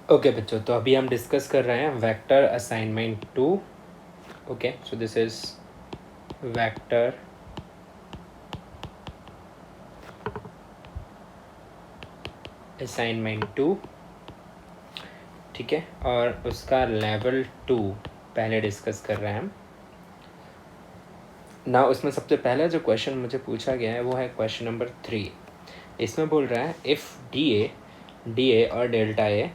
Okay बच्चों, तो अभी हम डिस्कस कर रहे हैं vector assignment 2। Okay, so this is vector assignment 2। ठीक है, और उसका लेवल 2 पहले डिस्कस कर रहे हैं हम ना। उसमें सबसे पहला जो क्वेश्चन मुझे पूछा गया है वो है क्वेश्चन नंबर 3। इसमें बोल रहा है इफ़ डी ए और delta A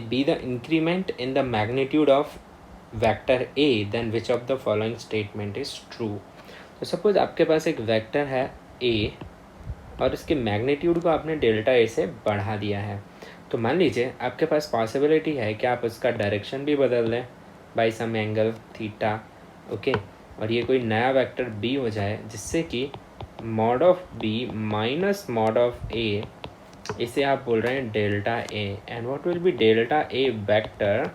be the increment in the magnitude of vector A, then which of the following statement is true. तो सपोज आपके पास एक वेक्टर है ए और इसके मैग्नीट्यूड को आपने डेल्टा ए से बढ़ा दिया है। तो मान लीजिए आपके पास पॉसिबिलिटी है कि आप उसका डायरेक्शन भी बदल दें by some angle theta. Okay, और ये कोई नया वेक्टर बी हो जाए जिससे कि mod of B minus mod of A, इसे आप बोल रहे हैं delta A. And what will be delta A vector.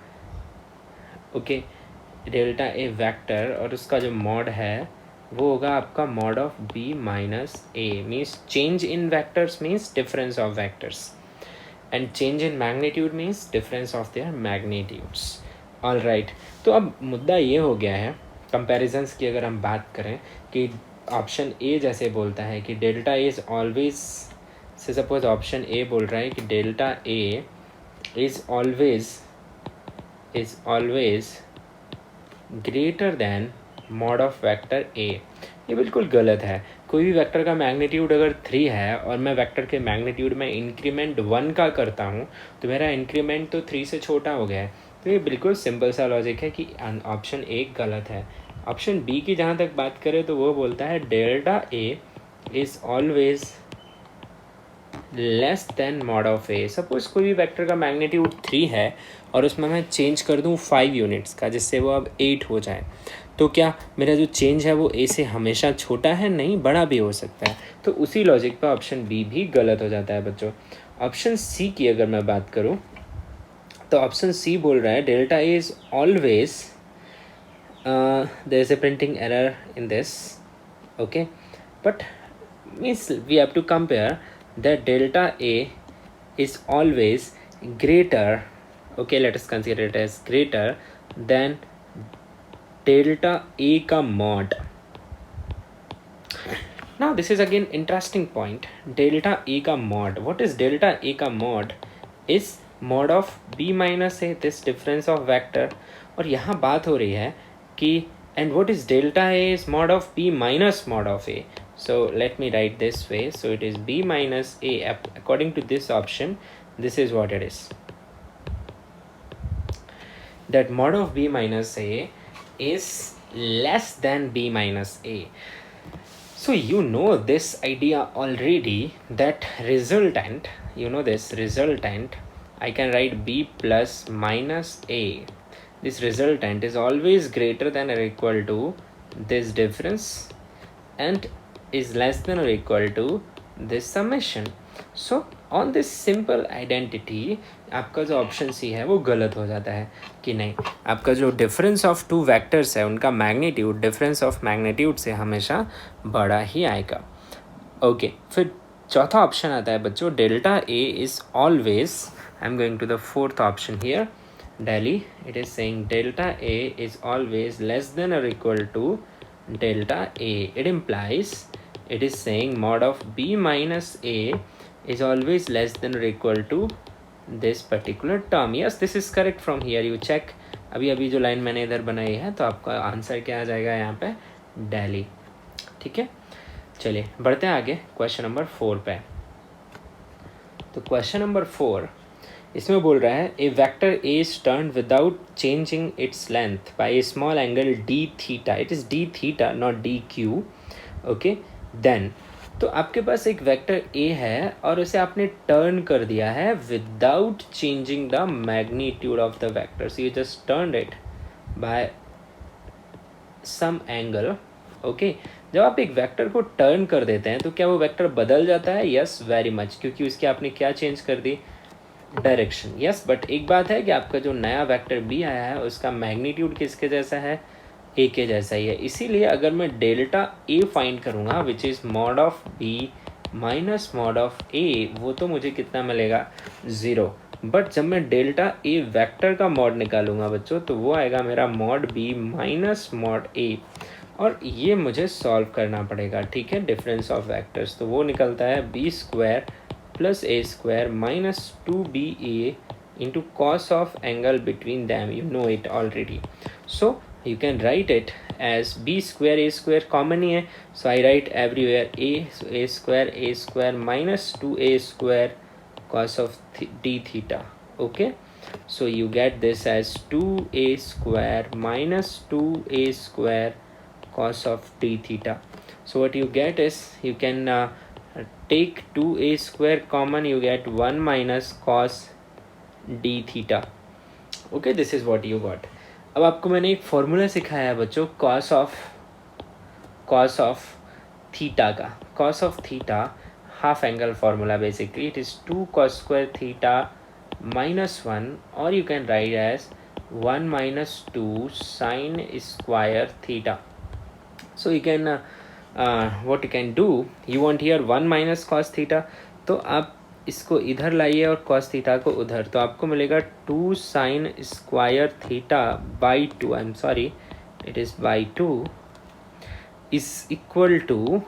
Okay, delta A vector और उसका जो मॉड है वो होगा आपका mod of B minus A. Means change in vectors means difference of vectors, and change in magnitude means difference of their magnitudes. All right, तो अब मुद्दा ये हो गया है कंपैरिजंस की। अगर हम बात करें कि ऑप्शन ए जैसे बोलता है कि डेल्टा ए इज़ ऑलवेज, से सपोज ऑप्शन ए बोल रहा है कि delta A is always greater than mod of vector ए। ये बिल्कुल गलत है। कोई भी वेक्टर का मैग्नीट्यूड अगर 3 है और मैं वेक्टर के मैग्नीट्यूड में इंक्रीमेंट 1 का करता हूँ तो मेरा इंक्रीमेंट तो 3 से छोटा हो गया है। तो ये बिल्कुल सिंपल सा लॉजिक है कि ऑप्शन ए गलत है। ऑप्शन बी की जहाँ तक बात करें तो वो बोलता है delta A is always less than mod of A. Suppose कोई भी वेक्टर का मैग्नीट्यूड 3 है और उसमें मैं चेंज कर दूँ 5 यूनिट्स का, जिससे वो अब 8 हो जाए, तो क्या मेरा जो चेंज है वो ए से हमेशा छोटा है? नहीं, बड़ा भी हो सकता है। तो उसी लॉजिक पर ऑप्शन बी भी गलत हो जाता है बच्चों। ऑप्शन सी की अगर मैं बात करूँ तो ऑप्शन सी बोल रहा है delta A is always, there is a printing error in this, okay, but means we have to compare that delta A is always greater, okay, let us consider it as greater than delta A का mod. Now this is again interesting point, delta A का mod. What is delta A का mod? is mod of B minus A, this difference of vector. और यहाँ बात हो रही है कि and what is delta A is mod of B minus mod of A. So let me write this way. So it is B minus A. According to this option, this is what it is. That mod of B minus A is less than B minus A. So you know this idea already, that resultant, you know this resultant, I can write B plus minus A. This resultant is always greater than or equal to this difference and is less than or equal to this summation. So on this simple identity आपका जो option C है वो गलत हो जाता है कि नहीं, आपका जो डिफरेंस ऑफ टू वेक्टर्स है उनका मैग्नीट्यूड डिफरेंस ऑफ मैग्नीट्यूड से हमेशा बड़ा ही आएगा। ओके, फिर चौथा ऑप्शन आता है बच्चों delta A is always, I am going to the fourth option here, Delhi, it is saying delta A is always less than or equal to delta A. It implies, it is saying mod of B minus A is always less than or equal to this particular term. Yes, this is correct from here. You check. अभी जो line मैंने इधर बनाई है तो आपका answer क्या आ जाएगा यहाँ पे? दिल्ली। ठीक है, चलिए बढ़ते हैं आगे क्वेश्चन नंबर 4 पे। तो क्वेश्चन नंबर 4 इसमें बोल रहा है A vector A is turn without changing its length by a small angle d theta, it is d theta not d q, okay, then. तो आपके पास एक वेक्टर ए है और उसे आपने टर्न कर दिया है without changing the magnitude of the vector, so you just turn it by some angle, okay. जब आप एक वेक्टर को टर्न कर देते हैं तो क्या वो वेक्टर बदल जाता है? यस, वेरी मच, क्योंकि उसकी आपने क्या चेंज कर दी? डायरेक्शन। यस, बट एक बात है कि आपका जो नया वेक्टर बी आया है उसका मैग्नीट्यूड किसके जैसा है? ए के जैसा ही है। इसीलिए अगर मैं डेल्टा ए फाइंड करूँगा which is mod of B minus mod of A, वो तो मुझे कितना मिलेगा? 0। बट जब मैं डेल्टा ए वेक्टर का मॉड निकालूंगा बच्चों तो वो आएगा मेरा mod B minus mod A, और ये मुझे सॉल्व करना पड़ेगा, ठीक है, डिफरेंस ऑफ वेक्टर्स। तो वो निकलता है B square plus A square minus 2ba into cos of angle between them, you know it already. So you can write it as b square a square common ही है, so I write everywhere a, so a square minus 2a square cos of d theta. Okay, so you get this as 2a square minus 2a square cos of d theta. So what you get is you can take 2a square common, you get 1 minus cos d theta. Okay, this is what you got. अब आपको मैंने एक formula सिखाया है बच्चों cos of theta का। Cos of theta half angle formula, basically it is 2 cos square theta minus 1, और you can write as 1 minus 2 sin square theta. So you can what you can do, you want here 1 minus cos theta, तो आप इसको इधर लाइए और cos theta को उधर, तो आपको मिलेगा 2 sin square theta by 2, I am sorry it is by 2, is equal to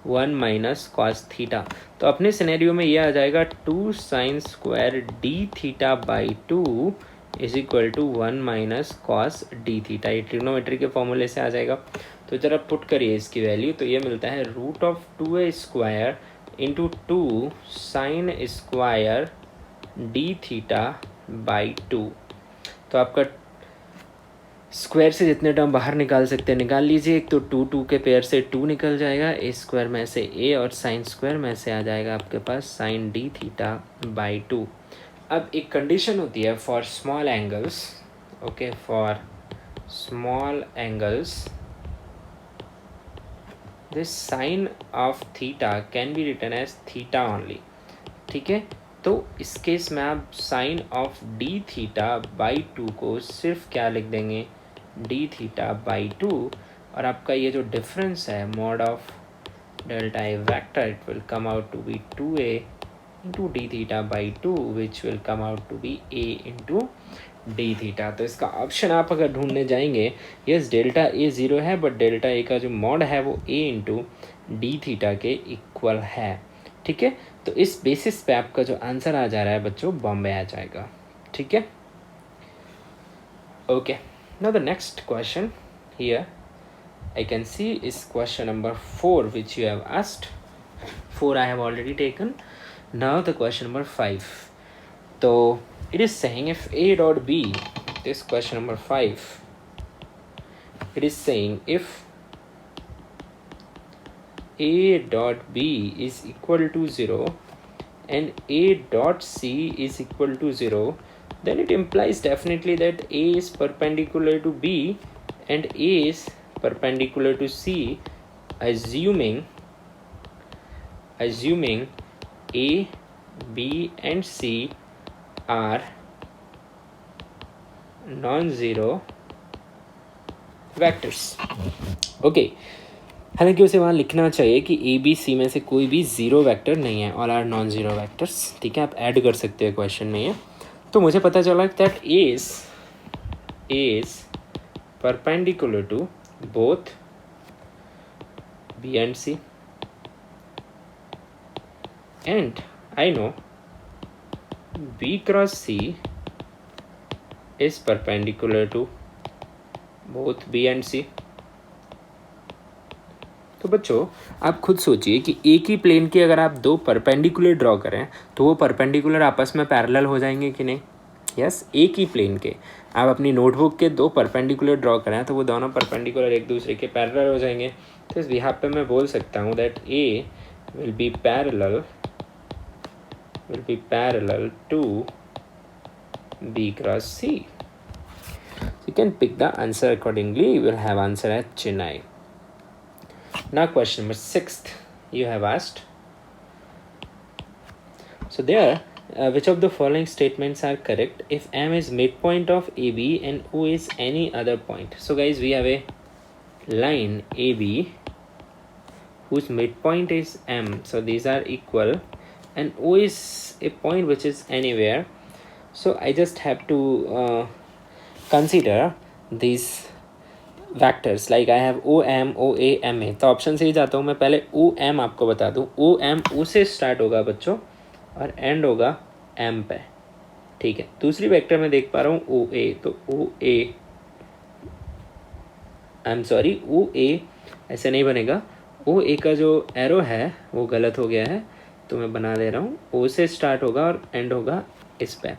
1 minus cos theta. तो अपने सिनेरियो में ये आ जाएगा 2 sin square d theta by 2 is equal to 1 minus cos d theta. ये ट्रिग्नोमेट्री के फॉर्मूले से आ जाएगा। तो जरा पुट करिए इसकी वैल्यू, तो ये मिलता है root of 2a square into 2 sine square d theta by 2। तो आपका स्क्वायर से जितने टर्म बाहर निकाल सकते हैं निकाल लीजिए। एक तो 2 के पेयर से 2 निकल जाएगा, ए स्क्वायर में से ए, और साइन स्क्वायर में से आ जाएगा आपके पास साइन डी थीटा बाई 2। अब एक कंडीशन होती है for small angles, okay, for small angles this sine of theta can be written as theta only, ठीक है। तो इस केस में आप sine of d theta by 2 को सिर्फ क्या लिख देंगे, डी थीटा बाई 2, और आपका ये जो डिफरेंस है mod of delta A vector, it will come out to be 2a into d theta by 2 which will come out to be a into d theta. तो इसका ऑप्शन आप अगर ढूंढने जाएंगे, यस डेल्टा ए 0 है, but delta A का जो mod है वो a इंटू डी थीटा के इक्वल है, ठीक है। तो इस बेसिस पे आपका जो आंसर आ जा रहा है बच्चों बॉम्बे आ जाएगा, ठीक है। Okay, now the next question here I can see is question number 4 which you have asked. 4 I have already taken. Now the question number 5. So it is saying if A dot B, this question number 5, it is saying if A dot B is equal to 0 and A dot C is equal to 0, then it implies definitely that A is perpendicular to B and A is perpendicular to C, assuming A, B and C are non-zero vectors. Okay, हालांकि उसे वहाँ लिखना चाहिए कि A B सी में से कोई भी ज़ीरो वेक्टर नहीं है, all are non zero vectors, ठीक है। आप ऐड कर सकते हो क्वेश्चन में ये। तो मुझे पता चला that A is perpendicular to both B and C, and I know B cross C is perpendicular to both B and C. तो बच्चों आप खुद सोचिए कि एक ही प्लेन के अगर आप दो परपेंडिकुलर ड्रॉ करें तो वो परपेंडिकुलर आपस में पैरेलल हो जाएंगे कि नहीं। यस, एक ही प्लेन के आप अपनी नोटबुक के दो परपेंडिकुलर ड्रॉ करें तो वो दोनों परपेंडिकुलर एक दूसरे के पैरेलल हो जाएंगे। तो इस बिहाफ पे मैं बोल सकता हूँ that A will be parallel to B cross C. You can pick the answer accordingly, you will have answer at Chennai. Now question number 6 you have asked. So there which of the following statements are correct if M is midpoint of AB and O is any other point? So guys, we have a line AB whose midpoint is M, so these are equal, and O is a point which is anywhere, so I just have to consider these vectors like I have O M O A M A। तो option से ही जाता हूँ मैं, पहले O M आपको बता दूँ, O M O से स्टार्ट होगा बच्चों और एंड होगा M पे, ठीक है। दूसरी वेक्टर में देख पा रहा हूँ O A, तो O A I am sorry O A ऐसे नहीं बनेगा, O A का जो एरो है वो गलत हो गया है, तो मैं बना दे रहा हूँ, O से स्टार्ट होगा और एंड होगा इस पे।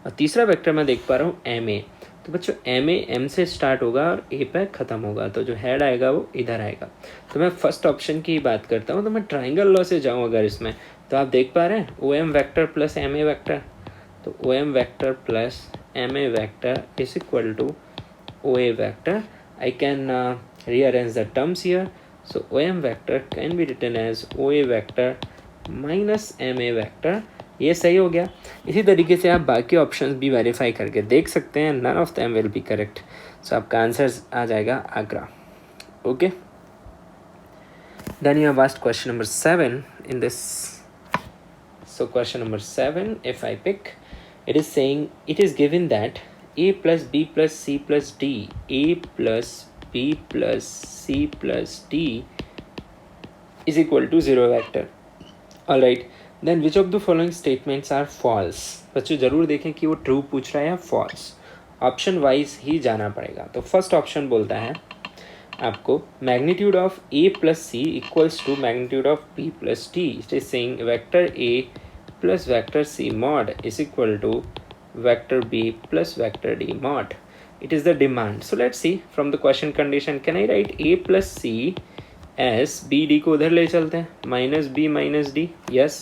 और तीसरा वेक्टर मैं देख पा रहा हूँ M A, तो बच्चों M A M से स्टार्ट होगा और A पे ख़त्म होगा, तो जो हेड आएगा वो इधर आएगा। तो मैं फर्स्ट ऑप्शन की बात करता हूँ, तो मैं ट्राइंगल लॉ से जाऊँ अगर इसमें, तो आप देख पा रहे हैं O M vector plus M A vector, तो O M vector plus M A vector is equal to O A vector. I can rearrange the terms here. So OM vector can be written as OA vector minus MA vector। ये सही हो गया। इसी तरीके से आप बाकी options भी वेरीफाई करके देख सकते हैं, none of them will be correct. So आपका आंसर आ जाएगा Agra. Okay, then you have asked question number 7 in this. So question number 7, if I pick, it is saying it is given that A plus B plus C plus D, A plus B plus C plus D is equal to 0 vector. Alright, then which of the following statements are false? बच्चों जरूर देखें कि वो true पूछ रहा है या false, option wise ही जाना पड़ेगा। तो फर्स्ट ऑप्शन बोलता है आपको magnitude of A plus C equals to magnitude of B plus D। It is saying vector A plus vector C mod is equal to vector B plus vector D mod. It is the demand. So let's see from the question condition, can I write A plus C as B D को उधर ले चलते हैं minus B minus D? Yes,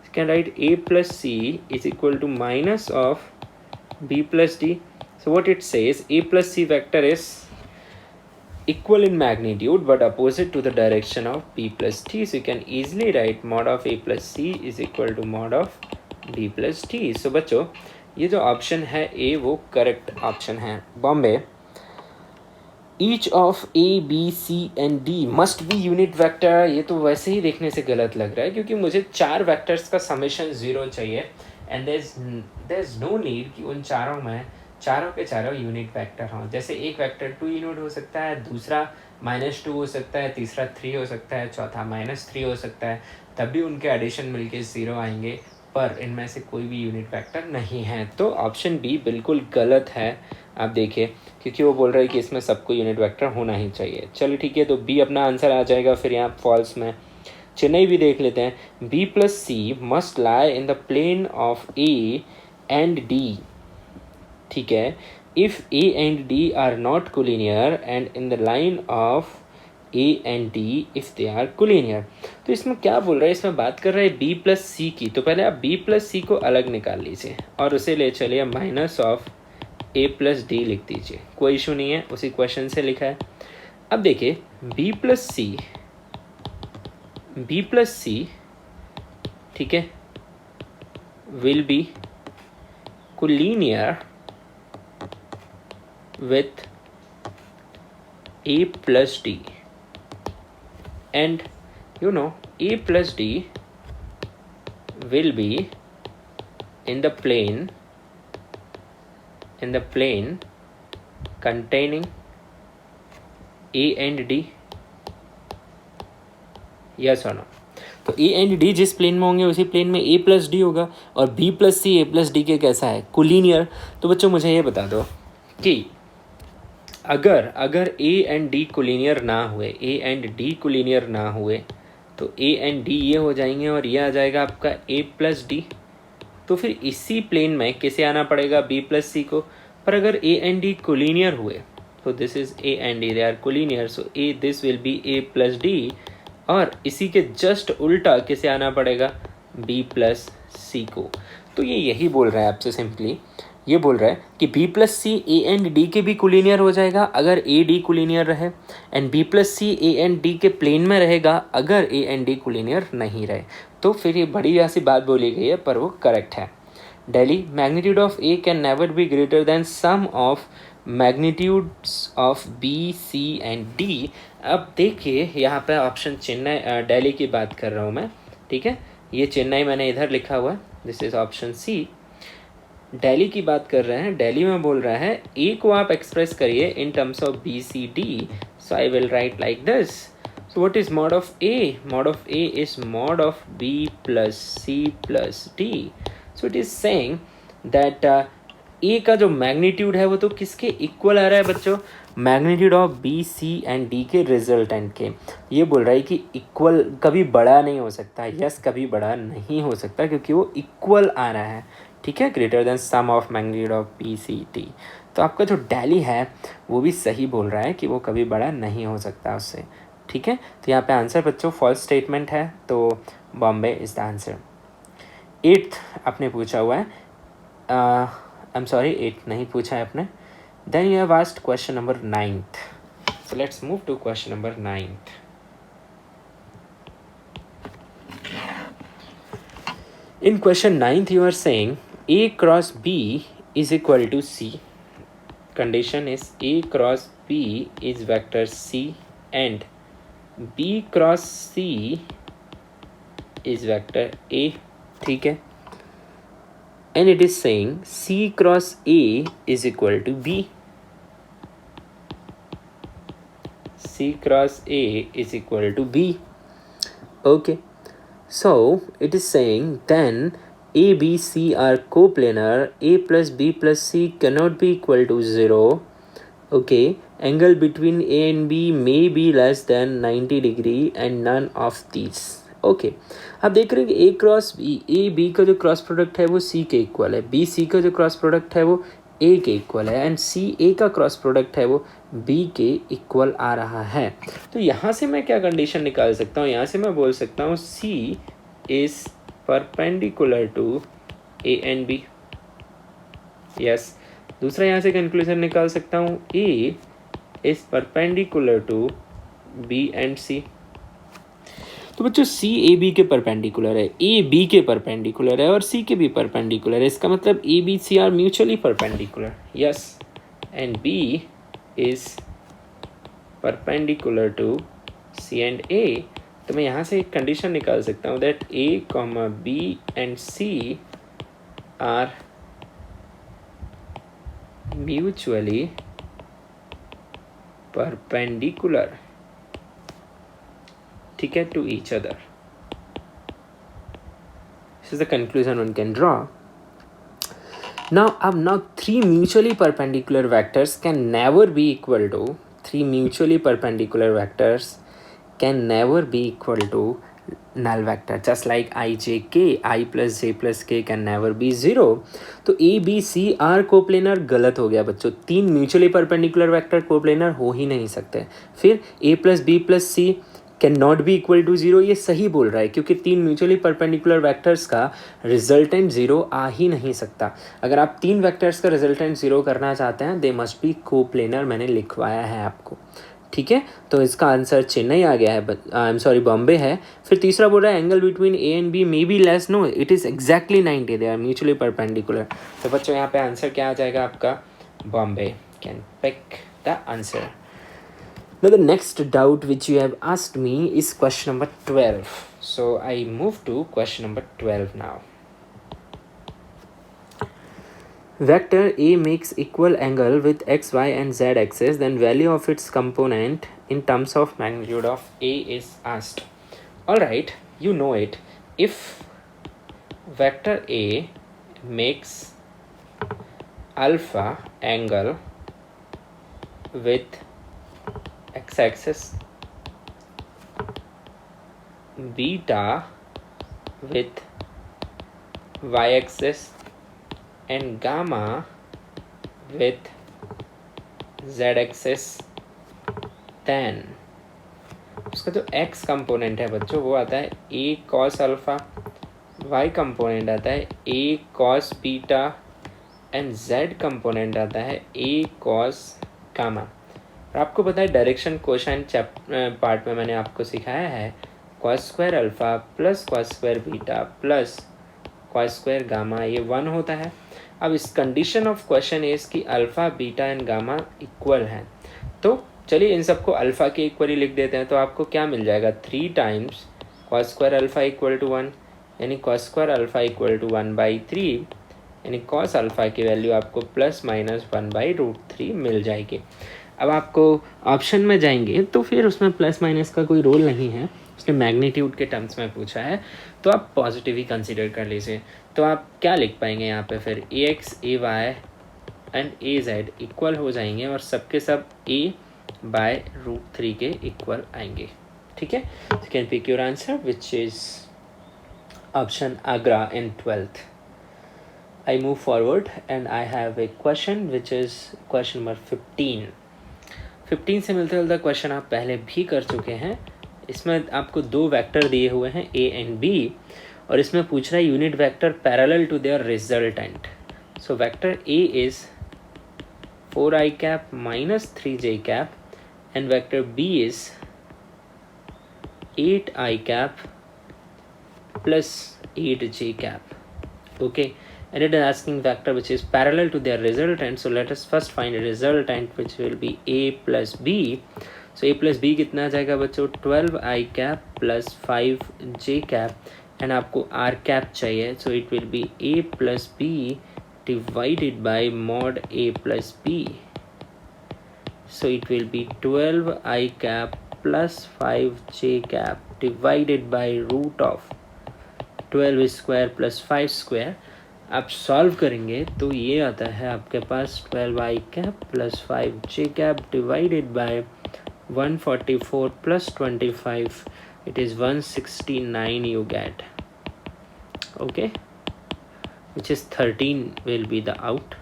you can write A plus C is equal to minus of B plus D. So what it says, A plus C vector is equal in magnitude but opposite to the direction of B plus D. So you can easily write mod of A plus C is equal to mod of B plus D. So बच्चों ये जो option है ए वो correct option है। Bombay, each of A B C and D must be unit vector, ये तो वैसे ही देखने से गलत लग रहा है क्योंकि मुझे 4 वेक्टर्स का समेशन 0 चाहिए and there is no need कि उन चारों में चारों के चारों यूनिट वेक्टर हों। जैसे एक वेक्टर 2 यूनिट हो सकता है, दूसरा -2 हो सकता है, तीसरा 3 हो सकता है, चौथा -3 हो सकता है, तब भी उनके एडिशन मिलके 0 आएंगे, पर इनमें से कोई भी यूनिट वेक्टर नहीं है। तो ऑप्शन बी बिल्कुल गलत है, आप देखिए, क्योंकि वो बोल रहा है कि इसमें सबको यूनिट वेक्टर होना ही चाहिए। चलो ठीक है, तो बी अपना आंसर आ जाएगा फिर यहाँ फॉल्स में। चेन्नई भी देख लेते हैं, B plus C must lie in the plane of A and D, ठीक है, if A and D are not collinear and in the line of A and D if they are collinear। तो इसमें क्या बोल रहा है, इसमें बात कर रहा है B प्लस सी की। तो पहले आप B प्लस सी को अलग निकाल लीजिए और उसे ले चलिए minus of A plus D लिख दीजिए, कोई इशू नहीं है, उसी क्वेश्चन से लिखा है। अब देखिए B प्लस सी, ठीक है, will be collinear with A plus D and you know A plus D will be in the plane containing A and D, yes or no? तो A एंड D जिस plane में होंगे उसी plane में A plus D होगा और B plus C A plus D के कैसा है, कोलिनियर। तो बच्चों मुझे ये बता दो कि अगर A एंड D कोलिनियर ना हुए, A एंड D कोलिनियर ना हुए, तो A एंड D ये हो जाएंगे और ये आ जाएगा आपका A प्लस डी। तो फिर इसी प्लेन में किसे आना पड़ेगा, B प्लस सी को। पर अगर A एंड D कोलिनियर हुए, तो this is A and D, they are collinear, so this will be A plus D. और इसी के जस्ट उल्टा किसे आना पड़ेगा, B प्लस सी को। तो ये यही बोल रहा है आपसे, सिंपली ये बोल रहा है कि B plus C A and D के भी कोलिनियर हो जाएगा अगर ए डी कोलिनियर रहे, and B plus C A and D के प्लेन में रहेगा अगर ए एंड डी कोलिनियर नहीं रहे। तो फिर ये बड़ी ऐसी बात बोली गई है पर वो करेक्ट है। Daily, magnitude of A can never be greater than sum of magnitudes of B C and D. अब देखिए यहाँ पे ऑप्शन चेन्नई दिल्ली की बात कर रहा हूँ मैं, ठीक है, ये चेन्नई मैंने इधर लिखा हुआ है, this is option C. Delhi की बात कर रहे हैं, दिल्ली में बोल रहा है ए को आप एक्सप्रेस करिए in terms of B C D, so I will write like this. So what is mod of A? Mod of A is mod of B plus C plus D. So it is saying that A का जो magnitude है वो तो किसके equal आ रहा है बच्चों? Magnitude of B C and D के रिजल्टेंट के। ये बोल रहा है कि इक्वल कभी बड़ा नहीं हो सकता, यस कभी बड़ा नहीं हो सकता क्योंकि वो इक्वल आ रहा है, ठीक है, greater than sum of magnitude of B C D. तो आपका जो दिल्ली है वो भी सही बोल रहा है कि वो कभी बड़ा नहीं हो सकता उससे, ठीक है। तो यहाँ पे आंसर बच्चों फॉल्स स्टेटमेंट है, तो Bombay is the answer. 8th आपने पूछा हुआ है, आई एम सॉरी 8 नहीं पूछा है आपने। Then you have asked question number 9th, so let's move to question number 9th। In question 9th you are saying A cross B is equal to C. Condition is A cross B is vector C and B cross C is vector A, ठीक है। And it is saying C cross A is equal to B. C cross A is equal to B. Okay. So it is saying then A, B, C are coplanar. A plus B plus C cannot be equal to 0. Okay. Angle between A and B may be less than 90 degree and none of these. Okay. आप देख रहे हैं कि A cross B, A B का जो cross product है वो C के इक्वल है, B C का जो क्रॉस प्रोडक्ट है वो A के इक्वल है एंड C A का क्रॉस प्रोडक्ट है वो B के इक्वल आ रहा है। तो यहाँ से मैं क्या कंडीशन निकाल सकता हूँ? यहाँ से मैं बोल सकता हूँ C is perpendicular to A and B. Yes. दूसरा यहाँ से कंक्लूजन निकाल सकता हूँ A is perpendicular to B and C. तो बच्चों C A B के परपेंडिकुलर है, A B के परपेंडिकुलर है और C के भी परपेंडिकुलर है, इसका मतलब A B C are mutually perpendicular. Yes, and B is perpendicular to C and A। तो मैं यहाँ से एक कंडीशन निकाल सकता हूँ that A, B and C are mutually perpendicular, ठीक है, to each other. This is the conclusion one can draw. Now three mutually perpendicular vectors can never be equal to, three mutually perpendicular vectors can never be equal to null vector, just like I j k, I plus j plus k can never be 0. तो A B C R coplanar गलत हो गया बच्चों, तीन mutually perpendicular vector coplanar हो ही नहीं सकते। फिर A plus B plus C can not be equal to 0, ये सही बोल रहा है क्योंकि तीन म्यूचुअली परपेंडिकुलर वेक्टर्स का रिजल्टेंट 0 आ ही नहीं सकता। अगर आप तीन वेक्टर्स का रिजल्टेंट 0 करना चाहते हैं दे मस्ट बी कोप्लेनर, मैंने लिखवाया है आपको, ठीक है। तो इसका आंसर चेन्नई आ गया है, आई एम सॉरी बॉम्बे है। फिर तीसरा बोल रहा है angle between A and B may be less, no it is exactly 90, they are mutually perpendicular. तो बच्चों यहाँ पे आंसर क्या आ जाएगा आपका? बॉम्बे can pick the answer. Now the next doubt which you have asked me is question number 12. So I move to question number 12 now. Vector A makes equal angle with x, y and z axis, then value of its component in terms of magnitude of A is asked. Alright, you know it. If vector A makes alpha angle with x-axis, beta with y-axis and gamma with z-axis, then उसका जो x component है बच्चों वो आता है a cos alpha, y component आता है a cos beta and z component आता है a cos गामा। और आपको पता है डायरेक्शन कोसाइन पार्ट में मैंने आपको सिखाया है cos square alpha plus cos square beta plus cos square gamma ये 1 होता है। अब इस कंडीशन ऑफ क्वेश्चन इज कि alpha beta and gamma equal हैं, तो चलिए इन सबको अल्फा के इक्वली लिख देते हैं। तो आपको क्या मिल जाएगा? 3 times cos square alpha equal to 1 यानी cos square alpha equal to 1/3, यानी कॉस अल्फ़ा की वैल्यू आपको +-1/√3 मिल जाएगी। अब आपको ऑप्शन में जाएंगे तो फिर उसमें प्लस माइनस का कोई रोल नहीं है, उसने मैग्नीट्यूड के टर्म्स में पूछा है तो आप पॉजिटिव ही कंसीडर कर लीजिए। तो आप क्या लिख पाएंगे यहाँ पे फिर ax, ay and az equal हो जाएंगे और सबके सब a/√3 के इक्वल आएंगे। ठीक है, you can pick your answer which is option आगरा in 12th। I move forward and I have a question which is question number 15। 15 से मिलते जुलता क्वेश्चन आप पहले भी कर चुके हैं। इसमें आपको दो वेक्टर दिए हुए हैं a एंड b और इसमें पूछ रहा है unit vector parallel to their resultant. So vector a is 4i cap minus 3j cap and vector b is 8i cap plus 8j cap. Okay, and it is asking vector which is parallel to their resultant. So let us first find a resultant which will be a plus b. So a plus b कितना आ जाएगा बच्चों 12i cap plus 5j cap and आपको r cap चाहिए, so it will be a plus b divided by mod a plus b. So it will be 12i cap plus 5j cap divided by root of 12 square plus 5 square. आप solve करेंगे तो ये आता है आपके पास 12i cap plus 5j cap divided by 144 plus 25, it is 169 you get. Okay, which is 13 will be the out,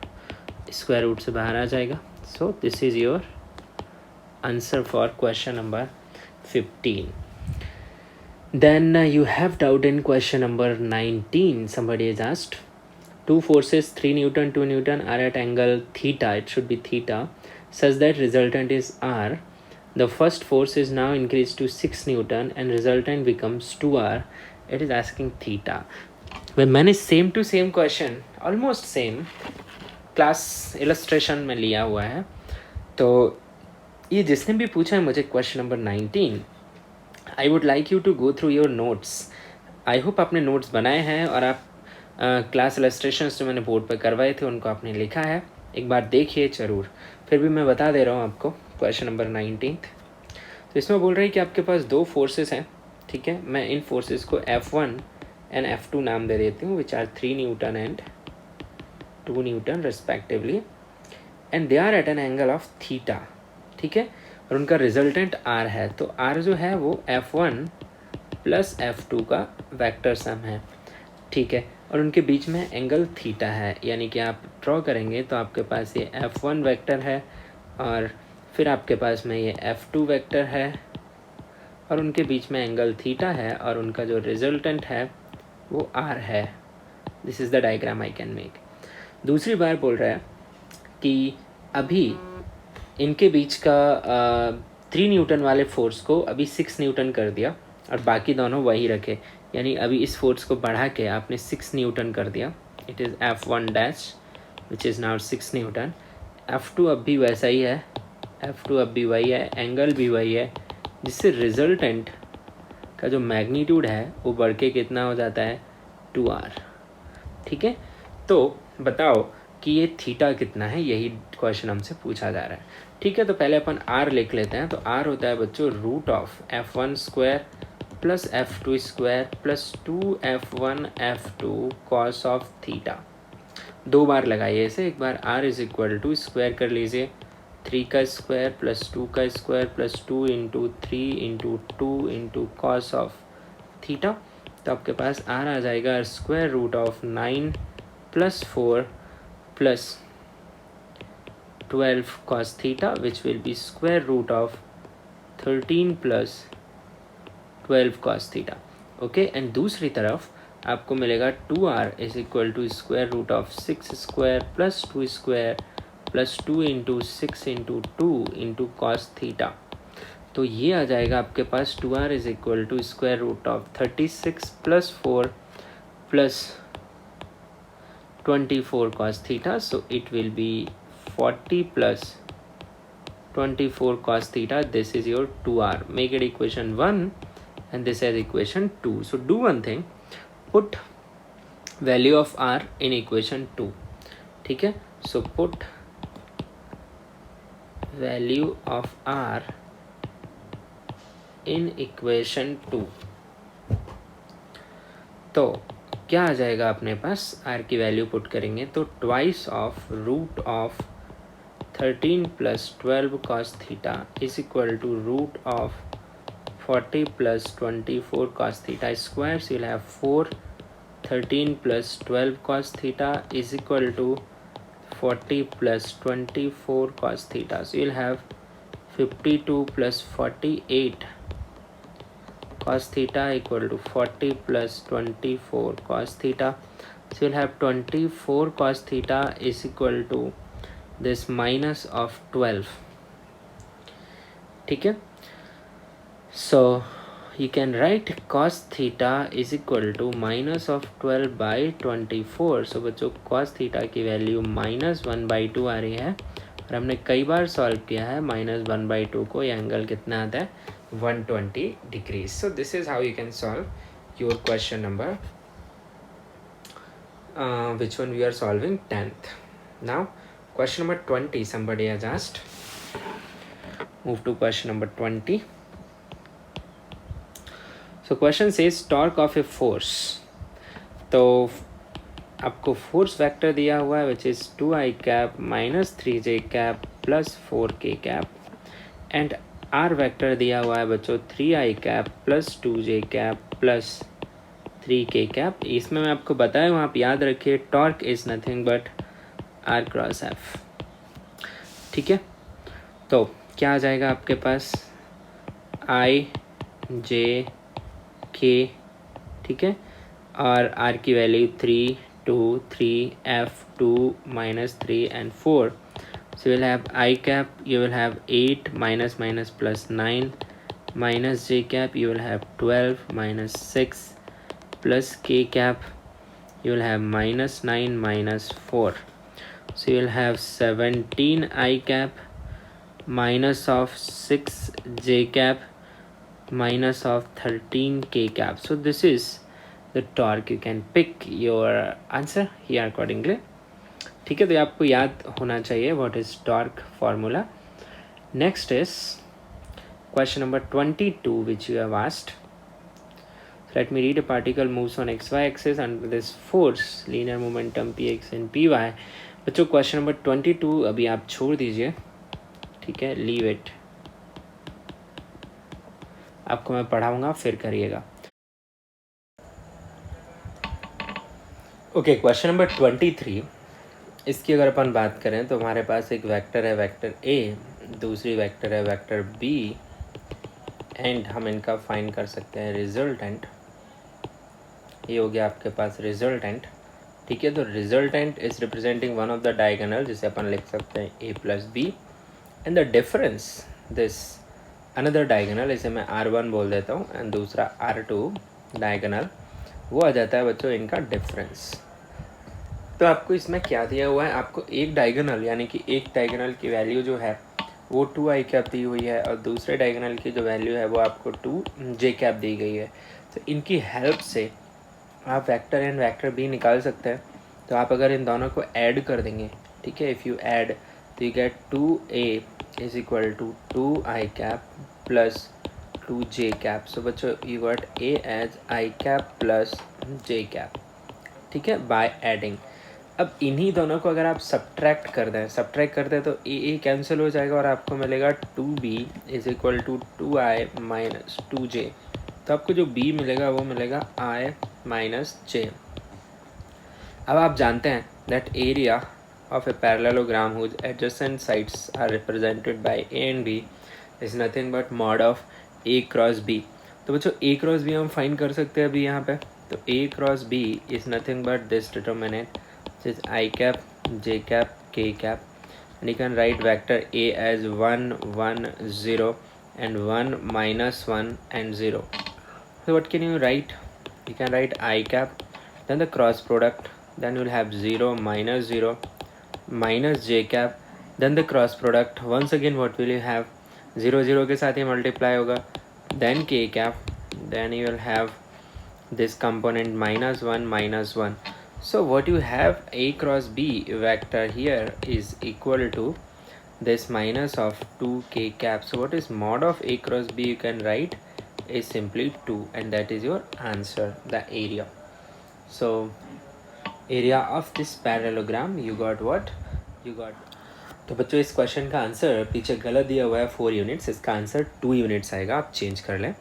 square root से बाहर आ जाएगा। So this is your answer for question number 15। Then you have doubt in question number 19. Somebody has asked, two forces 3 Newton 2 Newton are at angle theta, it should be theta, such that resultant is r. The first force is now increased to 6 Newton and resultant becomes 2r. It is asking theta. when मैंने same to same question almost same class illustration में लिया हुआ है, तो ये जिसने भी पूछा है मुझे question number 19, I would like you to go through your notes. I hope आपने नोट्स बनाए हैं और आप क्लास इलस्ट्रेशंस जो मैंने बोर्ड पर करवाए थे उनको आपने लिखा है, एक बार देखिए ज़रूर। फिर भी मैं बता दे रहा हूँ आपको क्वेश्चन नंबर 19। तो इसमें बोल रहा है कि आपके पास दो फोर्सेस हैं, ठीक है। मैं इन फोर्सेस को F1 एंड F2 नाम दे देती हूँ, which are 3 newton and 2 newton respectively, and they are at an angle of theta, ठीक है। और उनका रिजल्टेंट R है, तो R जो है वो F1 प्लस F2 का वेक्टर सम है, ठीक है। और उनके बीच में एंगल थीटा है, यानी कि आप ड्रॉ करेंगे तो आपके पास ये F1 वेक्टर है और फिर आपके पास में ये F2 वेक्टर है और उनके बीच में एंगल थीटा है और उनका जो रिजल्टेंट है वो R है। This is the diagram I can make. दूसरी बार बोल रहा है कि अभी इनके बीच का 3 न्यूटन वाले फोर्स को अभी 6 न्यूटन कर दिया और बाकी दोनों वही रखे, यानी अभी इस फोर्स को बढ़ा के आपने 6 न्यूटन कर दिया। It is F1 dash which is now 6 Newton. F2 अब भी वैसा ही है, F2 अब भी वही है, एंगल भी वही है, जिससे रिजल्टेंट का जो मैग्नीट्यूड है वो बढ़ के कितना हो जाता है 2R, ठीक है। तो बताओ कि ये थीटा कितना है, यही क्वेश्चन हमसे पूछा जा रहा है, ठीक है। तो पहले अपन R लिख लेते हैं। तो R होता है बच्चों root of F1 square plus F2 square plus 2F1 F2 cos of theta. दो बार लगाइए इसे, एक बार R is equal to square कर लीजिए 3 का स्क्वायर प्लस 2 का square plus 2 into 3 into 2 into cos of theta. तो आपके पास R आ जाएगा square root of 9 plus 4 plus 12 cos theta, which will be square root of 13 plus 12 cos theta, okay। and दूसरी तरफ आपको मिलेगा 2R is equal to square root of 6 square plus 2 square plus 2 into 6 into 2 into cos theta। तो ये आ जाएगा आपके पास 2R is equal to square root of 36 plus 4 plus 24 cos theta, so it will be 40 plus 24 cos theta. This is your 2R. Make it equation 1 and this is equation 2. So do one thing, put value of r in equation 2. ठीक है, so put value of r in equation 2. तो क्या आ जाएगा अपने पास, r की value put करेंगे तो twice of root of 13 plus 12 cos theta is equal to root of 40 plus 24 cos theta square. So you'll have 4 13 plus 12 cos theta is equal to 40 plus 24 cos theta. So you'll have 52 plus 48 cos theta equal to 40 plus 24 cos theta. So you'll have 24 cos theta is equal to this minus of 12. ठीक है, so you can write cos theta is equal to minus of 12 by 24. so बच्चों cos theta की value -1/2 आ रही है और हमने कई बार solve किया है -1/2 को. ये एंगल कितना आता है, 120 degrees. So this is how you can solve your question number which one we are solving, 10th. Now question number 20 somebody has asked. Move to question number 20. So question says torque of a force. तो आपको force vector दिया हुआ है which is 2i cap minus 3j cap plus 4k cap and R vector दिया हुआ है बच्चों 3i cap plus 2j cap plus 3k cap. इसमें मैं आपको बताया हूँ, आप याद रखिए torque is nothing but r cross f. ठीक है, तो क्या आ जाएगा आपके पास, i j k. ठीक है, और r की value 3 2 3 f 2 -3 and 4. So you will have I cap, you will have 8 minus minus plus 9 minus j cap, you will have 12 minus 6 plus k cap, you will have -9 minus 4. So you will have 17 I cap minus of 6 j cap minus of 13 k cap. So this is the torque. You can pick your answer here accordingly. ठीक है, तो आपको याद होना चाहिए what is torque formula. Next is question number 22 which you have asked. Let me read. A particle moves on xy axis under this force, linear momentum px and py. बच्चों question number 22 अभी आप छोड़ दीजिए, ठीक है, leave it. आपको मैं पढ़ाऊंगा फिर करिएगा. Okay, question number 23. इसकी अगर अपन बात करें तो हमारे पास एक वेक्टर है वेक्टर ए, दूसरी वेक्टर है वेक्टर बी एंड हम इनका फाइंड कर सकते हैं रिजल्टेंट. ये हो गया आपके पास रिजल्टेंट. ठीक है, तो resultant is representing one of the diagonal, जिसे अपन लिख सकते हैं A plus B and the difference this another diagonal, इसे मैं R1 बोल देता हूँ एंड दूसरा R2 डायगोनल, वो आ जाता है बच्चों इनका डिफरेंस. तो आपको इसमें क्या दिया हुआ है, आपको एक डायगोनल यानी कि एक डायगोनल की वैल्यू जो है वो 2i कैप दी हुई है और दूसरे डायगोनल की जो वैल्यू है वो आपको 2j कैप दी गई है. तो इनकी हेल्प से आप वेक्टर एंड वेक्टर बी निकाल सकते हैं. तो आप अगर इन दोनों को ऐड कर देंगे, ठीक है, इफ़ यू ऐड तो you get 2a is equal to 2i cap plus 2j cap. So बच्चों you got a as i cap plus j cap. ठीक है, बाय एडिंग. अब इन्हीं दोनों को अगर आप सब्ट्रैक्ट कर दें तो ए कैंसिल हो जाएगा और आपको मिलेगा 2b is equal to 2i minus 2j. तो आपको जो b मिलेगा वो मिलेगा i माइनस j. अब आप जानते हैं that area of a parallelogram whose adjacent sides are represented by a and b is nothing but mod of a cross b. तो बच्चों a क्रॉस b हम फाइंड कर सकते हैं अभी यहाँ पे. तो a cross b is nothing but this determinant is I cap, j cap, k cap, and you can write vector a as 1 1 0 and 1 minus 1 and 0. So what can you write? You can write I cap, then the cross product, then you will have 0 minus 0 minus j cap, then the cross product. Once again what will you have? 0 0 के साथ ही multiply होगा, then k cap, then you will have this component -1 so what you have A cross B vector here is equal to this minus of 2k cap. So what is mod of A cross B? You can write is simply 2 and that is your answer, the area. So area of this parallelogram you got what you got. तो बच्चों इस question का answer पीछे गलत दिया हुआ है 4 units, इसका आंसर 2 यूनिट्स आएगा, आप चेंज कर लें,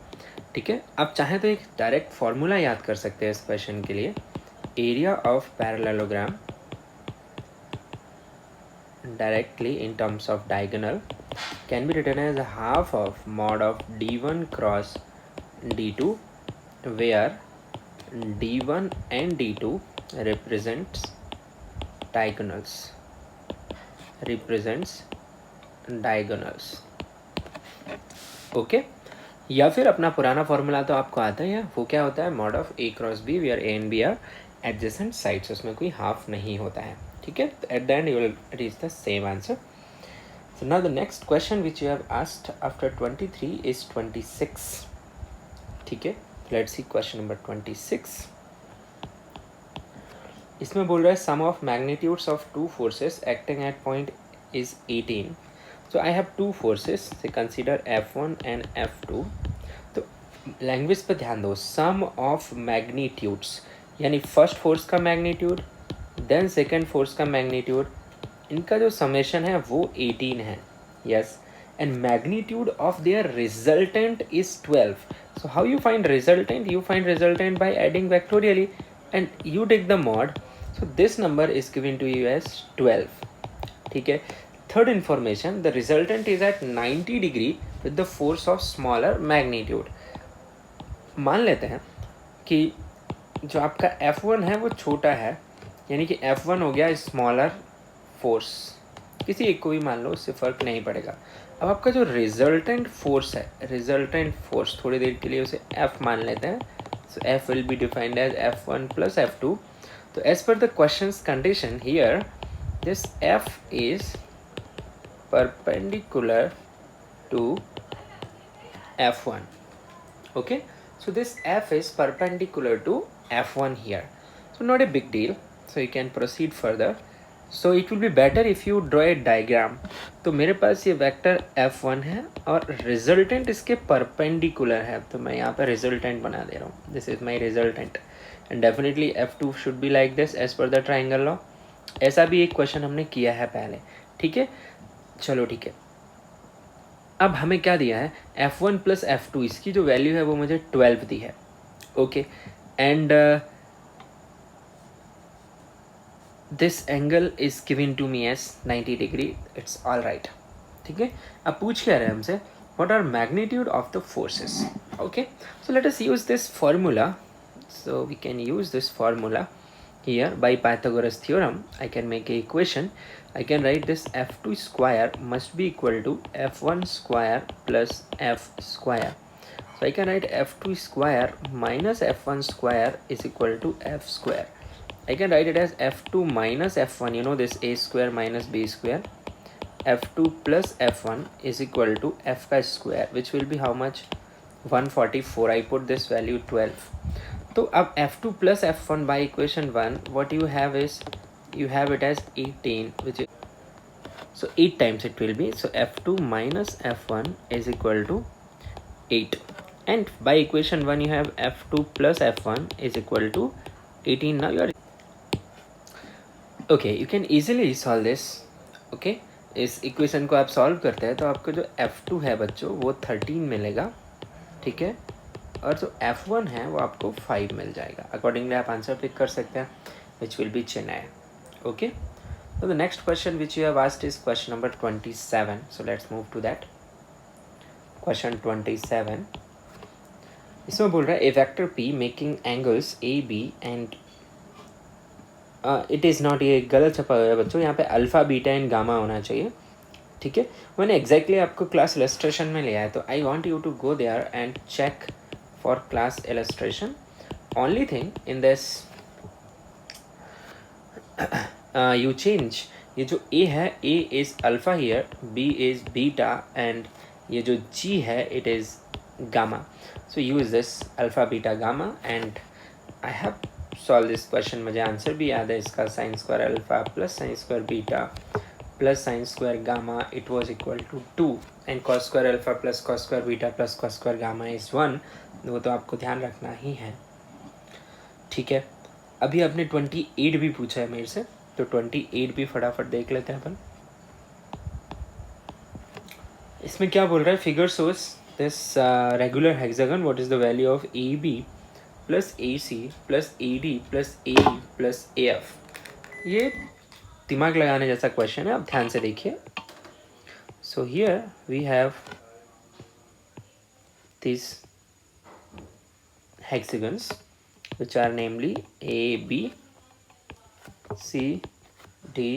ठीक है। आप चाहें तो एक डायरेक्ट फॉर्मूला याद कर सकते हैं इस क्वेश्चन के लिए। Area of parallelogram directly in terms of diagonal can be written as half of mod of d1 cross d2 where d1 and d2 represents diagonals okay. या फिर अपना पुराना फॉर्मूला तो आपको आता है, वो क्या होता है, mod of A cross B where A and B are adjacent sides, उसमें कोई हाफ नहीं होता है, ठीक है। At the end you will reach the same answer. So now the next question which you have asked after 23 is 26, ठीक है। Let's see question number 26। इसमें बोल रहा है sum of magnitudes of two forces acting at point is 18। So I have two forces, say consider F1 and F2। तो language पर ध्यान दो, सम ऑफ मैग्नीट्यूड्स यानी फर्स्ट फोर्स का मैग्नीट्यूड देन सेकेंड फोर्स का मैग्नीट्यूड, इनका जो summation है वो 18 है, yes, and magnitude of their resultant is 12। So how you find resultant? You find resultant by adding vectorially and you take the mod. So this number is given to you as 12, ठीक है। Third information, the resultant is at 90 degree with the force of smaller magnitude। मान लेते हैं कि जो आपका F1 है वो छोटा है, यानी कि F1 हो गया स्मॉलर फोर्स, किसी एक को भी मान लो, उससे फ़र्क नहीं पड़ेगा। अब आपका जो रिजल्टेंट फोर्स है, रिजल्टेंट फोर्स थोड़ी देर के लिए उसे F मान लेते हैं। So F will be defined as F1 plus F2। तो as per the questions condition here this F is perpendicular to F1, okay, so this F is perpendicular to F1 here, so not a big deal, so you can proceed further। so it will be better if you draw a diagram। तो मेरे पास ये vector F1 है और resultant इसके perpendicular है, तो मैं यहाँ पर रिजल्टेंट बना दे रहा हूँ, this is my resultant and definitely F2 should be like this as per the triangle law. ऐसा भी एक क्वेश्चन हमने किया है पहले, ठीक है, चलो ठीक है। अब हमें क्या दिया है, F1 प्लस F2, इसकी जो वैल्यू है वो मुझे 12 दी है, okay, and this angle is given to me as 90 degree, it's all right, ठीक है। अब पूछ क्या रहे हैं हमसे, what are magnitude of the forces, okay. So let us use this formula, so we can use this formula here by Pythagoras theorem। I can make a equation, I can write this F2 square must be equal to F1 square plus F square। So I can write F2 square minus F1 square is equal to F square। I can write it as F2 minus F1, you know this A square minus B square, F2 plus F1 is equal to F का square which will be how much, 144। I put this value 12। तो अब F2 plus F1 by equation 1 what you have is you have it as 18 which is, so 8 times it will be, so F2 minus F1 is equal to 8 and by equation 1 you have F2 plus F1 is equal to 18। now you are okay, you can easily solve this, okay। इस equation को आप solve करते हैं तो आपको जो F2 है बच्चों वो 13 मिलेगा, ठीक है, और जो F1 है वो आपको 5 मिल जाएगा। अकॉर्डिंगली आप आंसर पिक कर सकते हैं which will be Chennai, okay. तो the next question which you have asked is question number 27। So let's move to that question 27। इसमें बोल रहा है A vector P making angles A B and it is not, ये गलत छपा हुआ है बच्चों, यहाँ पे अल्फ़ा बीटा एंड गामा होना चाहिए, ठीक है। मैंने एग्जैक्टली आपको क्लास इलस्ट्रेशन में लिया है, तो I want you to go there and check for class illustration। only thing in this you change, ये जो A है A is alpha here, B is beta and ये जो G है it is gamma। so use this alpha beta gamma and I have solve this question, मुझे answer भी याद है इसका, sine square alpha plus sine square beta plus sine square gamma it was equal to 2 and cos square alpha plus cos square beta plus cos square gamma is 1, वो तो आपको ध्यान रखना ही है, ठीक है। अभी आपने 28 भी पूछा है मेरे से, तो 28 भी फटाफट देख लेते हैं अपन। इसमें क्या बोल रहा है, figure source this regular hexagon, what is the value of A B plus A C plus A D plus A E plus A F. ये दिमाग लगाने जैसा क्वेश्चन है, आप ध्यान से देखिए। So here we have this hexagons which are namely A, B, C, D,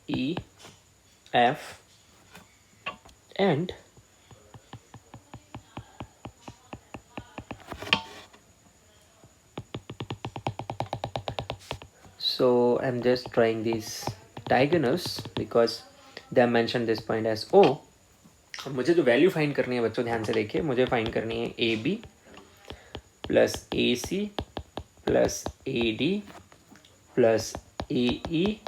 E, F and so I'm just drawing these diagonals because they have mentioned this point as O. मुझे जो value find करनी है बच्चों, ध्यान से देखिए, मुझे find करनी है ए B plus A C plus A D plus A E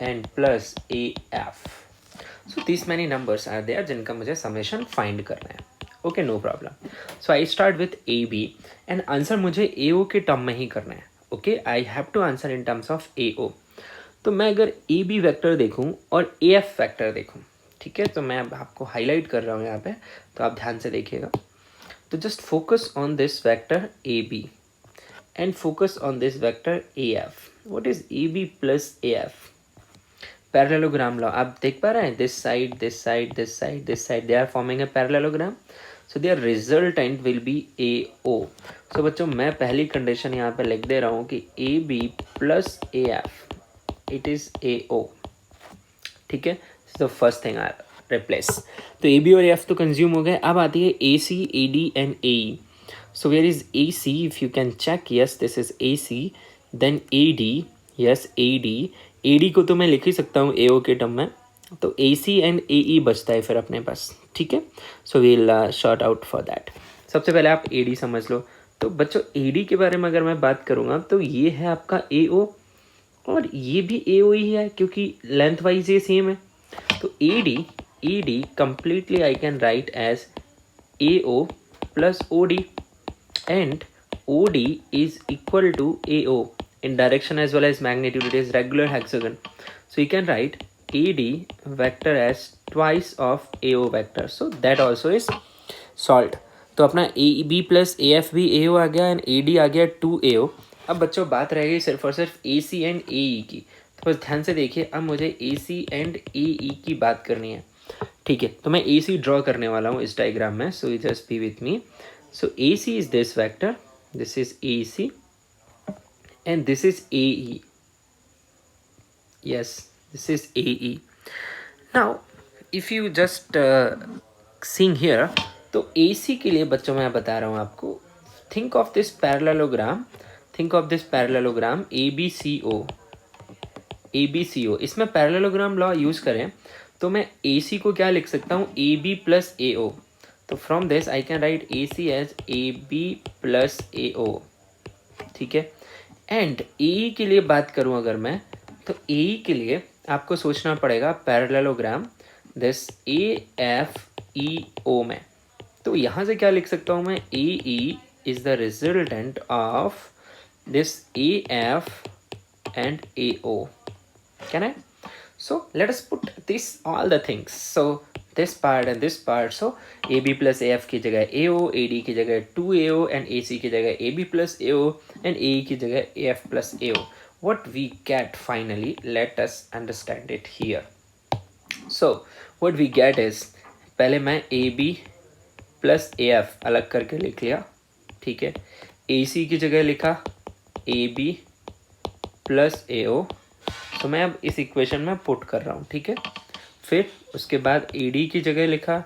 and plus A F. So this many numbers are there जिनका मुझे समेशन फाइंड करना है। Okay, no problem. So I start with A B and answer मुझे A O के term में ही करना है। Okay, I have to answer in terms of A O. तो मैं अगर ए बी वैक्टर देखूँ और ए एफ वैक्टर देखूँ, ठीक है, तो मैं अब आपको हाईलाइट कर रहा हूँ यहाँ पे, तो आप ध्यान से देखिएगा। तो just focus on this vector A B and focus on this vector A F. What is A B plus A F? Parallelogram law आप देख पा रहे हैं, this side this side this side this side, they are forming a parallelogram, so their resultant will be A O. So बच्चों मैं पहली condition यहाँ पे लिख दे रहा हूँ कि A B plus A F it is A O, ठीक है। तो फर्स्ट थिंग आई रिप्लेस, तो ए बी और एफ तो कंज्यूम हो गए। अब आती है A C A D and A E. So where is A C? If you can check, yes this is A C, then A D, yes A D को तो मैं लिख ही सकता हूँ ए ओ के टर्म में, तो ए सी एंड ए ई बचता है फिर अपने पास, ठीक है। So we'll sort out for that. सबसे पहले आप ए डी समझ लो। तो बच्चों ए डी के बारे में अगर मैं बात करूँगा तो ये है आपका ए ओ और ये भी ए ओ ही है क्योंकि लेंथ वाइज ये सेम है। तो A D completely I can write as AO plus OD and OD is equal to AO in direction as well as magnitude. It is regular hexagon, so you can write AD vector as twice of AO vector, so that also is solved. तो अपना AB plus AF भी AO आ गया and AD आ गया 2AO। अब बच्चों बात रह गई सिर्फ और सिर्फ AC and AE की, तो बस ध्यान से देखिए। अब मुझे ए सी एंड ए ई की बात करनी है, ठीक है। तो मैं ए सी ड्रॉ करने वाला हूँ इस डायग्राम में, so just be with me. So A C is this vector, this is A C and this is A E, yes this is A E. Now if you just seeing here, तो A सी के लिए बच्चों मैं बता रहा हूँ आपको, think of this parallelogram, think of this parallelogram A B C O, A B C O. इसमें पैरेललोग्राम लॉ यूज़ करें तो मैं ए सी को क्या लिख सकता हूँ, ए बी प्लस ए ओ। तो from this I can write A C as A B plus A O, ठीक है। एंड ए के लिए बात करूँ अगर मैं, तो ए के लिए आपको सोचना पड़ेगा parallelogram this A F E O में। तो यहाँ से क्या लिख सकता हूँ मैं, A E is the resultant of this A F and AO. Can I? So let us put this all the things. So this part and this part. So AB plus AF की जगह AO, AD की जगह 2AO and AC की जगह AB plus AO and AE की जगह AF plus AO. What we get finally, let us understand it here. So what we get is, पहले मैं AB plus AF अलग करके लिख लिया, ठीक है। AC की जगह लिखा AB प्लस ए ओ, तो मैं अब इस इक्वेशन में पुट कर रहा हूँ, ठीक है। फिर उसके बाद ए डी की जगह लिखा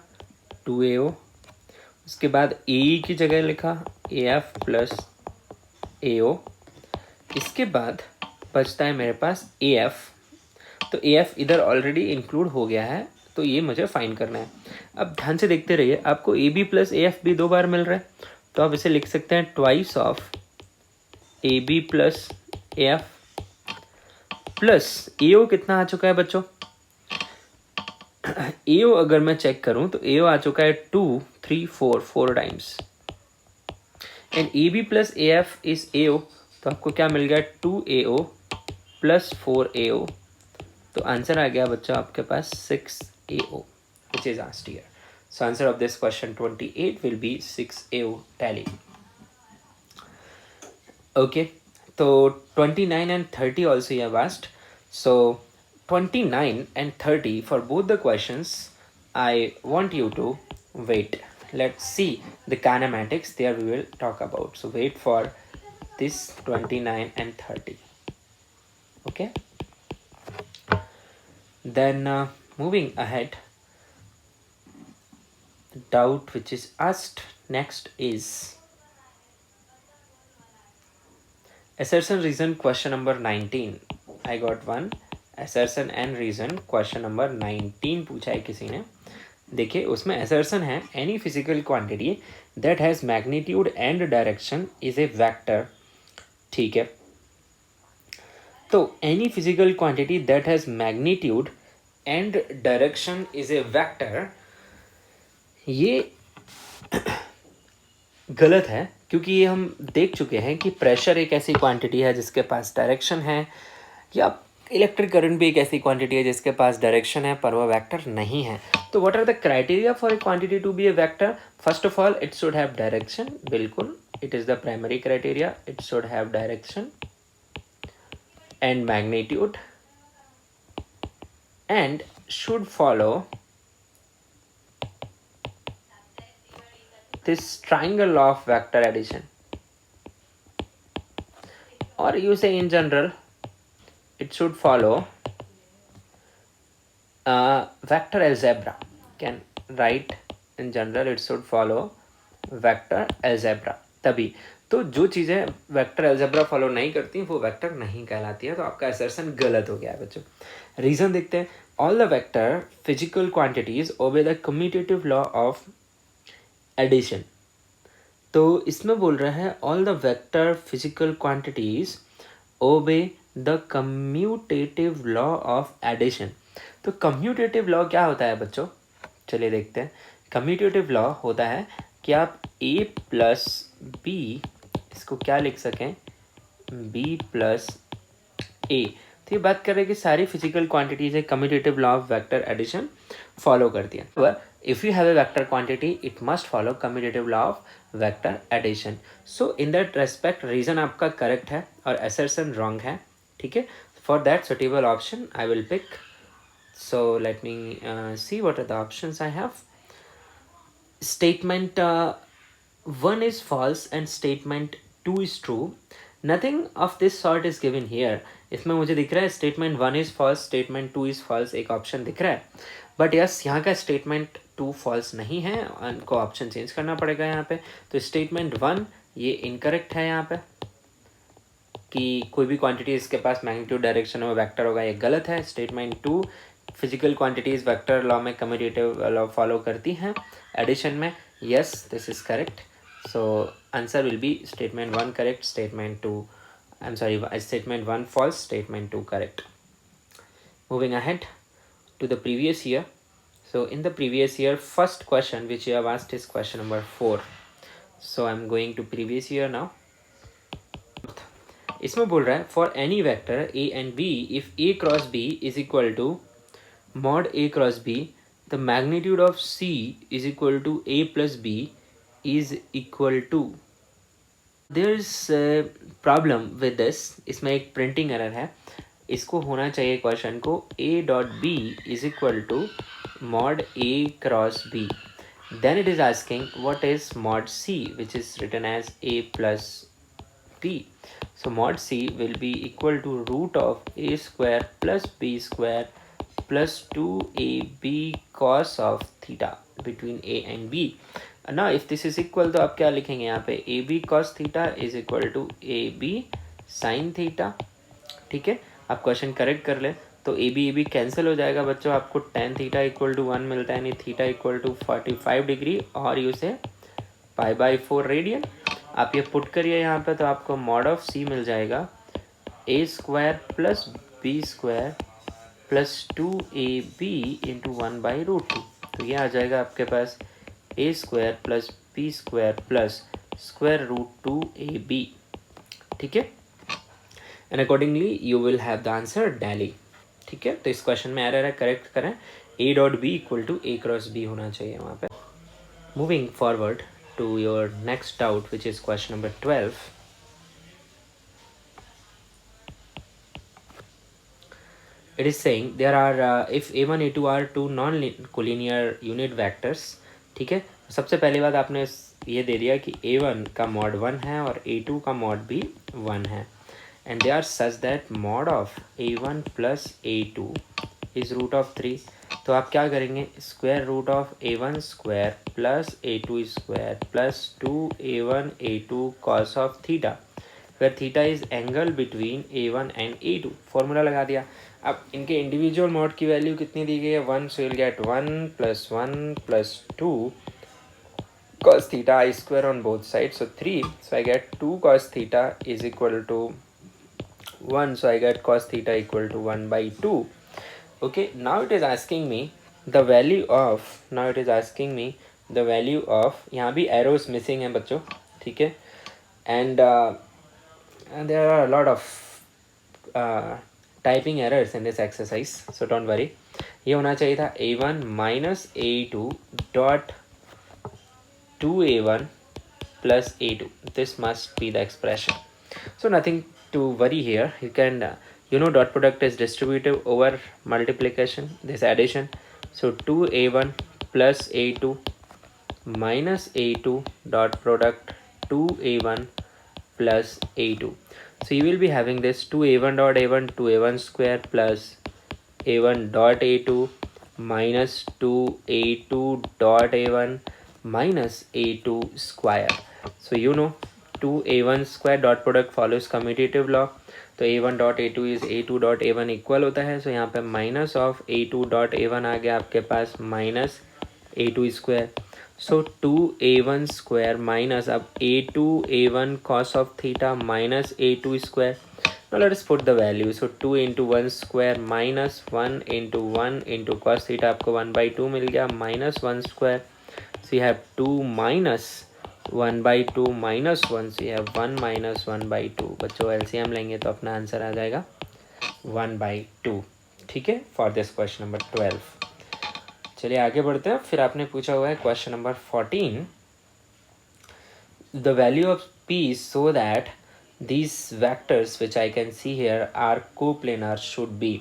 2AO, उसके बाद ए ई की जगह लिखा AF प्लस AO, इसके बाद बचता है मेरे पास AF। तो AF इधर ऑलरेडी इंक्लूड हो गया है, तो ये मुझे फाइंड करना है। अब ध्यान से देखते रहिए, आपको AB प्लस AF भी 2 बार मिल रहा है, तो आप इसे लिख सकते हैं twice of A B plus A F plus AO कितना आ चुका है बच्चों? AO अगर मैं चेक करूं तो AO आ चुका है 2 3 4 times and AB plus AF is AO, तो आपको क्या मिल गया 2AO प्लस 4AO, तो आंसर आ गया बच्चों आपके पास 6AO which is asked here. So answer of this question 28 will be 6AO tally. Okay, so 29 and 30 also you have asked. So 29 and 30 for both the questions I want you to wait. Let's see the kinematics, there we will talk about. So wait for this 29 and 30. Okay, then moving ahead, the doubt which is asked next is assertion reason question number 19. I got one assertion and reason question number 19 पूछा है किसी ने. देखिए उसमें assertion है any physical quantity that has magnitude and direction is a vector. ठीक है, तो any physical quantity that has magnitude and direction is a vector, ये गलत है क्योंकि ये हम देख चुके हैं कि प्रेशर एक ऐसी क्वांटिटी है जिसके पास डायरेक्शन है, या इलेक्ट्रिक करंट भी एक ऐसी क्वांटिटी है जिसके पास डायरेक्शन है पर वह वेक्टर नहीं है. तो what are the criteria for a quantity to be a vector? First of all it should have direction, बिल्कुल it is the primary criteria. It should have direction and magnitude and should follow this triangle law of vector addition, or you say in general it should follow vector algebra. Can write in general it should follow vector algebra. तभी तो जो चीज़ें vector algebra follow नहीं करती वो vector नहीं कहलाती है. तो आपका असर्शन गलत हो गया है बच्चों. रीज़न देखते हैं. All the vector physical quantities obey the commutative law of addition. तो इसमें बोल रहा है all the vector physical quantities obey the commutative law of addition. तो कम्यूटेटिव लॉ क्या होता है बच्चों? चलिए देखते हैं. कम्यूटेटिव लॉ होता है कि आप a प्लस बी, इसको क्या लिख सकें, b प्लस a. तो ये बात कर रहे हैं कि सारी फिजिकल क्वांटिटीज है commutative law of vector addition follow करती हैं. If you have a vector quantity it must follow commutative law of vector addition. So in that respect reason आपका करेक्ट है और असर्शन रॉन्ग है. ठीक है, for that suitable option I will pick. So let me see what are the options I have. Statement 1 is false and statement 2 is true. Nothing of this sort is given here. इसमें मुझे दिख रहा है statement 1 is false, statement 2 is false, एक option दिख रहा है. But yes यहाँ का स्टेटमेंट 2 फॉल्स नहीं है, उनको ऑप्शन चेंज करना पड़ेगा यहाँ पे. तो स्टेटमेंट 1 ये इनकरेक्ट है यहाँ पे कि कोई भी क्वांटिटी इसके पास मैग्नीट्यूड डायरेक्शन में वेक्टर होगा, ये गलत है. Statement 2 physical quantities vector law में कम्यूटेटिव लॉ फॉलो करती हैं एडिशन में. Yes, this is correct. So answer will be statement 1 correct, statement 2, I'm sorry, statement 1 false, statement 2 correct. Moving ahead to the previous year. So in the previous year first question which you have asked is question number 4. So I'm going to previous year now. इसमें बोल रहा है for any vector a and b if a cross b is equal to mod a cross b, the magnitude of c is equal to a plus b is equal to. There is a problem with this. इसमें एक printing error है. इसको होना चाहिए question को a dot b is equal to mod a cross b. Then it is asking what is mod c, which is written as a plus b. So mod c will be equal to root of a square plus b square plus 2ab cos of theta between a and b. Now if this is equal तो आप क्या लिखेंगे यहाँ पे A B cos theta is equal to A B sine theta. ठीक है, आप question correct कर ले तो ए बी कैंसिल हो जाएगा बच्चों. आपको टेन थीटा इक्वल टू 1 मिलता है, यानी थीटा इक्वल टू 45 डिग्री, और यू से π/4 रेडियन। आप ये पुट करिए यहाँ पे तो आपको मॉड ऑफ c मिल जाएगा a² plus b² plus 2ab into 1/√2। तो ये आ जाएगा आपके पास a² plus b² plus √2ab। ठीक है, and accordingly you will have the answer daily. ठीक है, तो इस क्वेश्चन में एरर है, करेक्ट करें। a.b इक्वल टू a×b होना चाहिए वहाँ पे। Moving forward to your next doubt which is question number 12। It is saying there are if a1 a2 are two non-collinear unit vectors। ठीक है, सबसे पहली बात आपने ये दे दिया कि a1 का मॉड 1 है और a2 का मॉड भी 1 है, and they are such that mod of a1 plus a2 is √3। तो आप क्या करेंगे, square root of a1 square plus a2 square plus 2a1 a2 cos of theta, where theta is angle between a1 and a2। Formula लगा दिया। अब इनके individual mod की value कितनी दी गई है, 1, so will get 1 plus 1 plus 2 cos theta I square on both sides, so 3, so I get 2 cos theta is equal to 1, so I get cos theta equal to 1/2। okay, now it is asking me the value of, यहाँ भी arrows missing है बच्चों। ठीक है, and there are a lot of typing errors in this exercise, so don't worry। ये होना चाहिए था a1 minus a2 dot 2a1 plus a2, this must be the expression, so nothing to worry here। You can dot product is distributive over multiplication, this addition, so 2a1 plus a2 minus a2 dot product 2a1 plus a2, so you will be having this 2a1 dot a1 2a1 square plus a1 dot a2 minus 2a2 dot a1 minus a2 square। so 2a1 square dot product follows commutative law, तो a1 dot a2 is a2 dot a1 equal होता है, so यहाँ पे minus of a2 dot a1 आ गया आपके पास minus a2 square, so 2a1 square minus अब a2 a1 cos of theta minus a2 square। now let us put the value, so 2 into 1 square minus 1 into 1 into cos theta आपको 1/2 मिल गया minus 1 square, so you have 2 minus 1/2 minus 1, so you have 1 minus 1/2। बच्चों LCM लेंगे तो अपना answer आ जाएगा 1/2। ठीक है, फॉर दिस क्वेश्चन नंबर 12। चलिए आगे बढ़ते हैं। फिर आपने पूछा हुआ है question number 14, the value of p so that these vectors which I can see here are coplanar should be।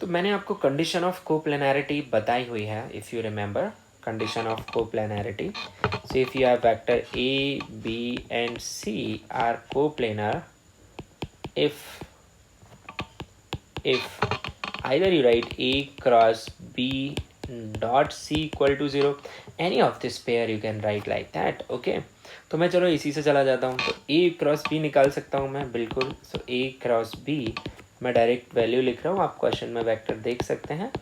तो मैंने आपको कंडीशन ऑफ कोप्लेनैरिटी बताई हुई है, if you remember condition of coplanarity। so if you have vector a b and c are coplanar if either you write a cross b dot c equal to 0, any of this pair you can write like that। okay, तो मैं चलो इसी से चला जाता हूँ। तो a cross b निकाल सकता हूँ मैं, बिल्कुल। so a क्रॉस b मैं डायरेक्ट वैल्यू लिख रहा हूँ, आप क्वेश्चन में वेक्टर देख सकते हैं।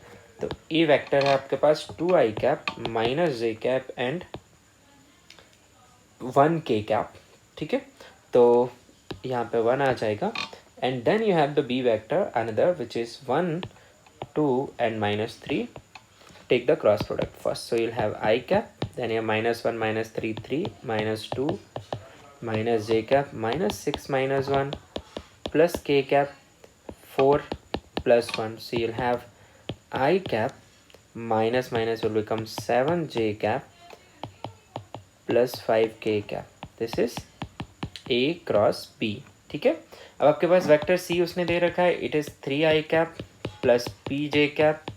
तो ए वेक्टर है आपके पास 2i cap minus j cap and 1k cap. ठीक है, तो यहाँ पे 1 आ जाएगा, and then you have the b vector another which is 1 2 एंड -3। Take the cross product first, so you'll have i cap, then you -1 -3 3 -2 minus j cap -6 -1 plus k cap 4 + 1, so you'll have I cap minus will become 7j cap plus 5k cap। this is a cross b। ठीक है, अब आपके पास vector c उसने दे रखा है, it is 3i cap plus pj cap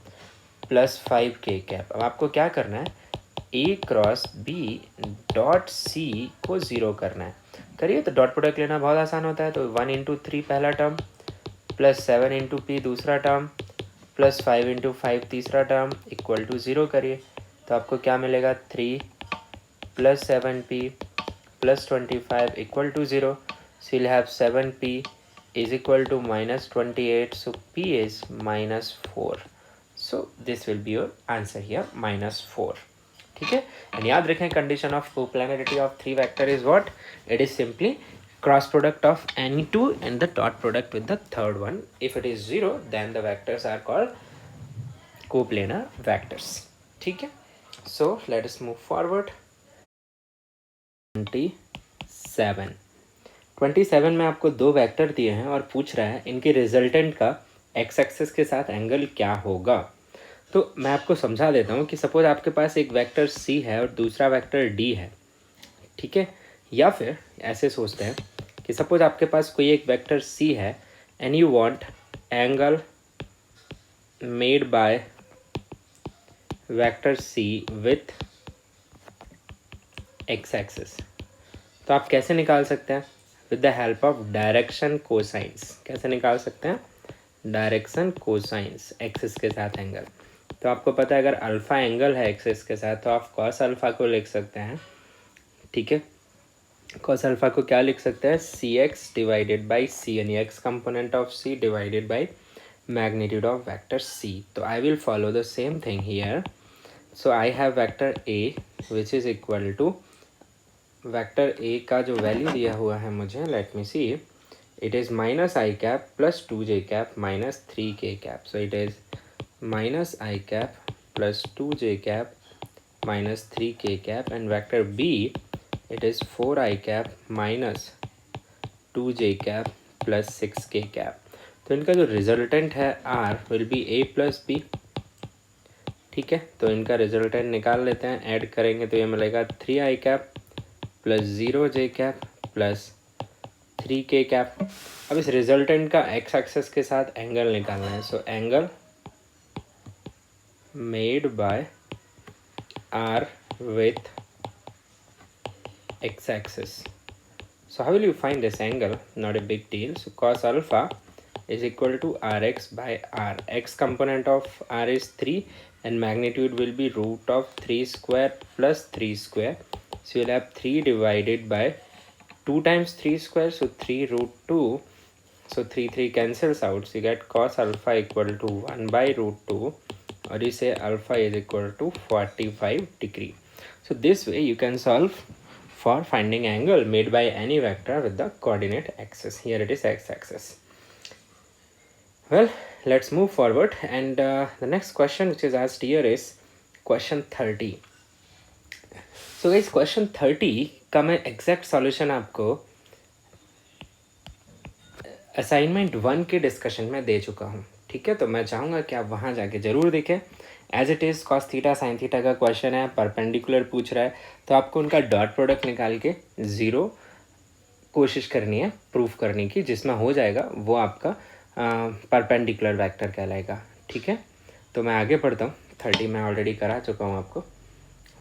plus 5k cap। अब आपको क्या करना है, a cross b dot c को 0 करना है। करिए, तो डॉट प्रोडक्ट लेना बहुत आसान होता है। तो 1 into 3 पहला टर्म प्लस 7 into p दूसरा टर्म प्लस 5 into 5 तीसरा टर्म इक्वल टू 0 करिए, तो आपको क्या मिलेगा, 3 plus 7p plus 25 equal to 0। so you'll have 7p is equal to -28, so p is -4, so this will be your answer here, -4। ठीक है। And याद रखें condition of coplanarity of three vector is what, it is simply cross product of any two and the dot product with the third one. If it is zero then the vectors are called coplanar vectors. ठीक है. So let us move forward. 27 में आपको दो vector दिए हैं और पूछ रहा है इनके रिजल्टेंट का एक्स एक्सिस के साथ एंगल क्या होगा. तो मैं आपको समझा देता हूँ कि सपोज आपके पास एक वेक्टर सी है और दूसरा वेक्टर डी है. ठीक है. या फिर ऐसे सोचते हैं कि सपोज आपके पास कोई एक वेक्टर सी है and you want angle made by vector c with x axis. तो आप कैसे निकाल सकते हैं, with the help of direction cosines. कैसे निकाल सकते हैं, डायरेक्शन कोसाइंस एक्सिस के साथ एंगल. तो आपको पता है अगर अल्फा एंगल है एक्सिस के साथ तो आप कॉस अल्फा को लिख सकते हैं. ठीक है. कॉस अल्फा को क्या लिख सकते हैं, C X divided by C, यानी X component of C divided by magnitude of vector C. तो I will follow the same thing here. So I have vector A which is equal to vector A का जो value दिया हुआ है मुझे, let me see, it is minus i cap plus 2j cap minus 3k cap. So it is minus i cap plus 2j cap minus 3k cap. And vector b it is 4i cap minus 2j cap plus 6k cap. तो इनका जो resultant है R will be a plus b. ठीक है. तो इनका resultant निकाल लेते हैं, ऐड करेंगे तो ये मिलेगा 3i cap plus 0j cap plus 3k cap. अब इस रिजल्टेंट का एक्स एक्सिस के साथ एंगल निकालना है. So angle made by R with x axis. So how will you find this angle? Not a big deal. So cos alpha is equal to rx by r. X component of r is 3 and magnitude will be root of 3 square plus 3 square. So you'll have 3 divided by 2 times 3 square. So 3 root 2. So 3 cancels out. So you get cos alpha equal to 1 by root 2. Or you say alpha is equal to 45 degree. So this way you can solve for finding angle made by any vector with the coordinate axis. Here it is x-axis. Well, let's move forward and the next question which is asked here is question 30. So guys, question 30 का मैं exact solution आपको assignment 1 के discussion में दे चुका हूँ. ठीक है. तो मैं चाहूँगा कि आप वहाँ जाके ज़रूर देखें. As it is cos theta sine theta का क्वेश्चन है, परपेंडिकुलर पूछ रहा है, तो आपको उनका डॉट प्रोडक्ट निकाल के ज़ीरो कोशिश करनी है प्रूफ करने की. जिसमें हो जाएगा वो आपका परपेंडिकुलर वेक्टर कहलाएगा. ठीक है. तो मैं आगे पढ़ता हूँ. 30 मैं ऑलरेडी करा चुका हूँ आपको.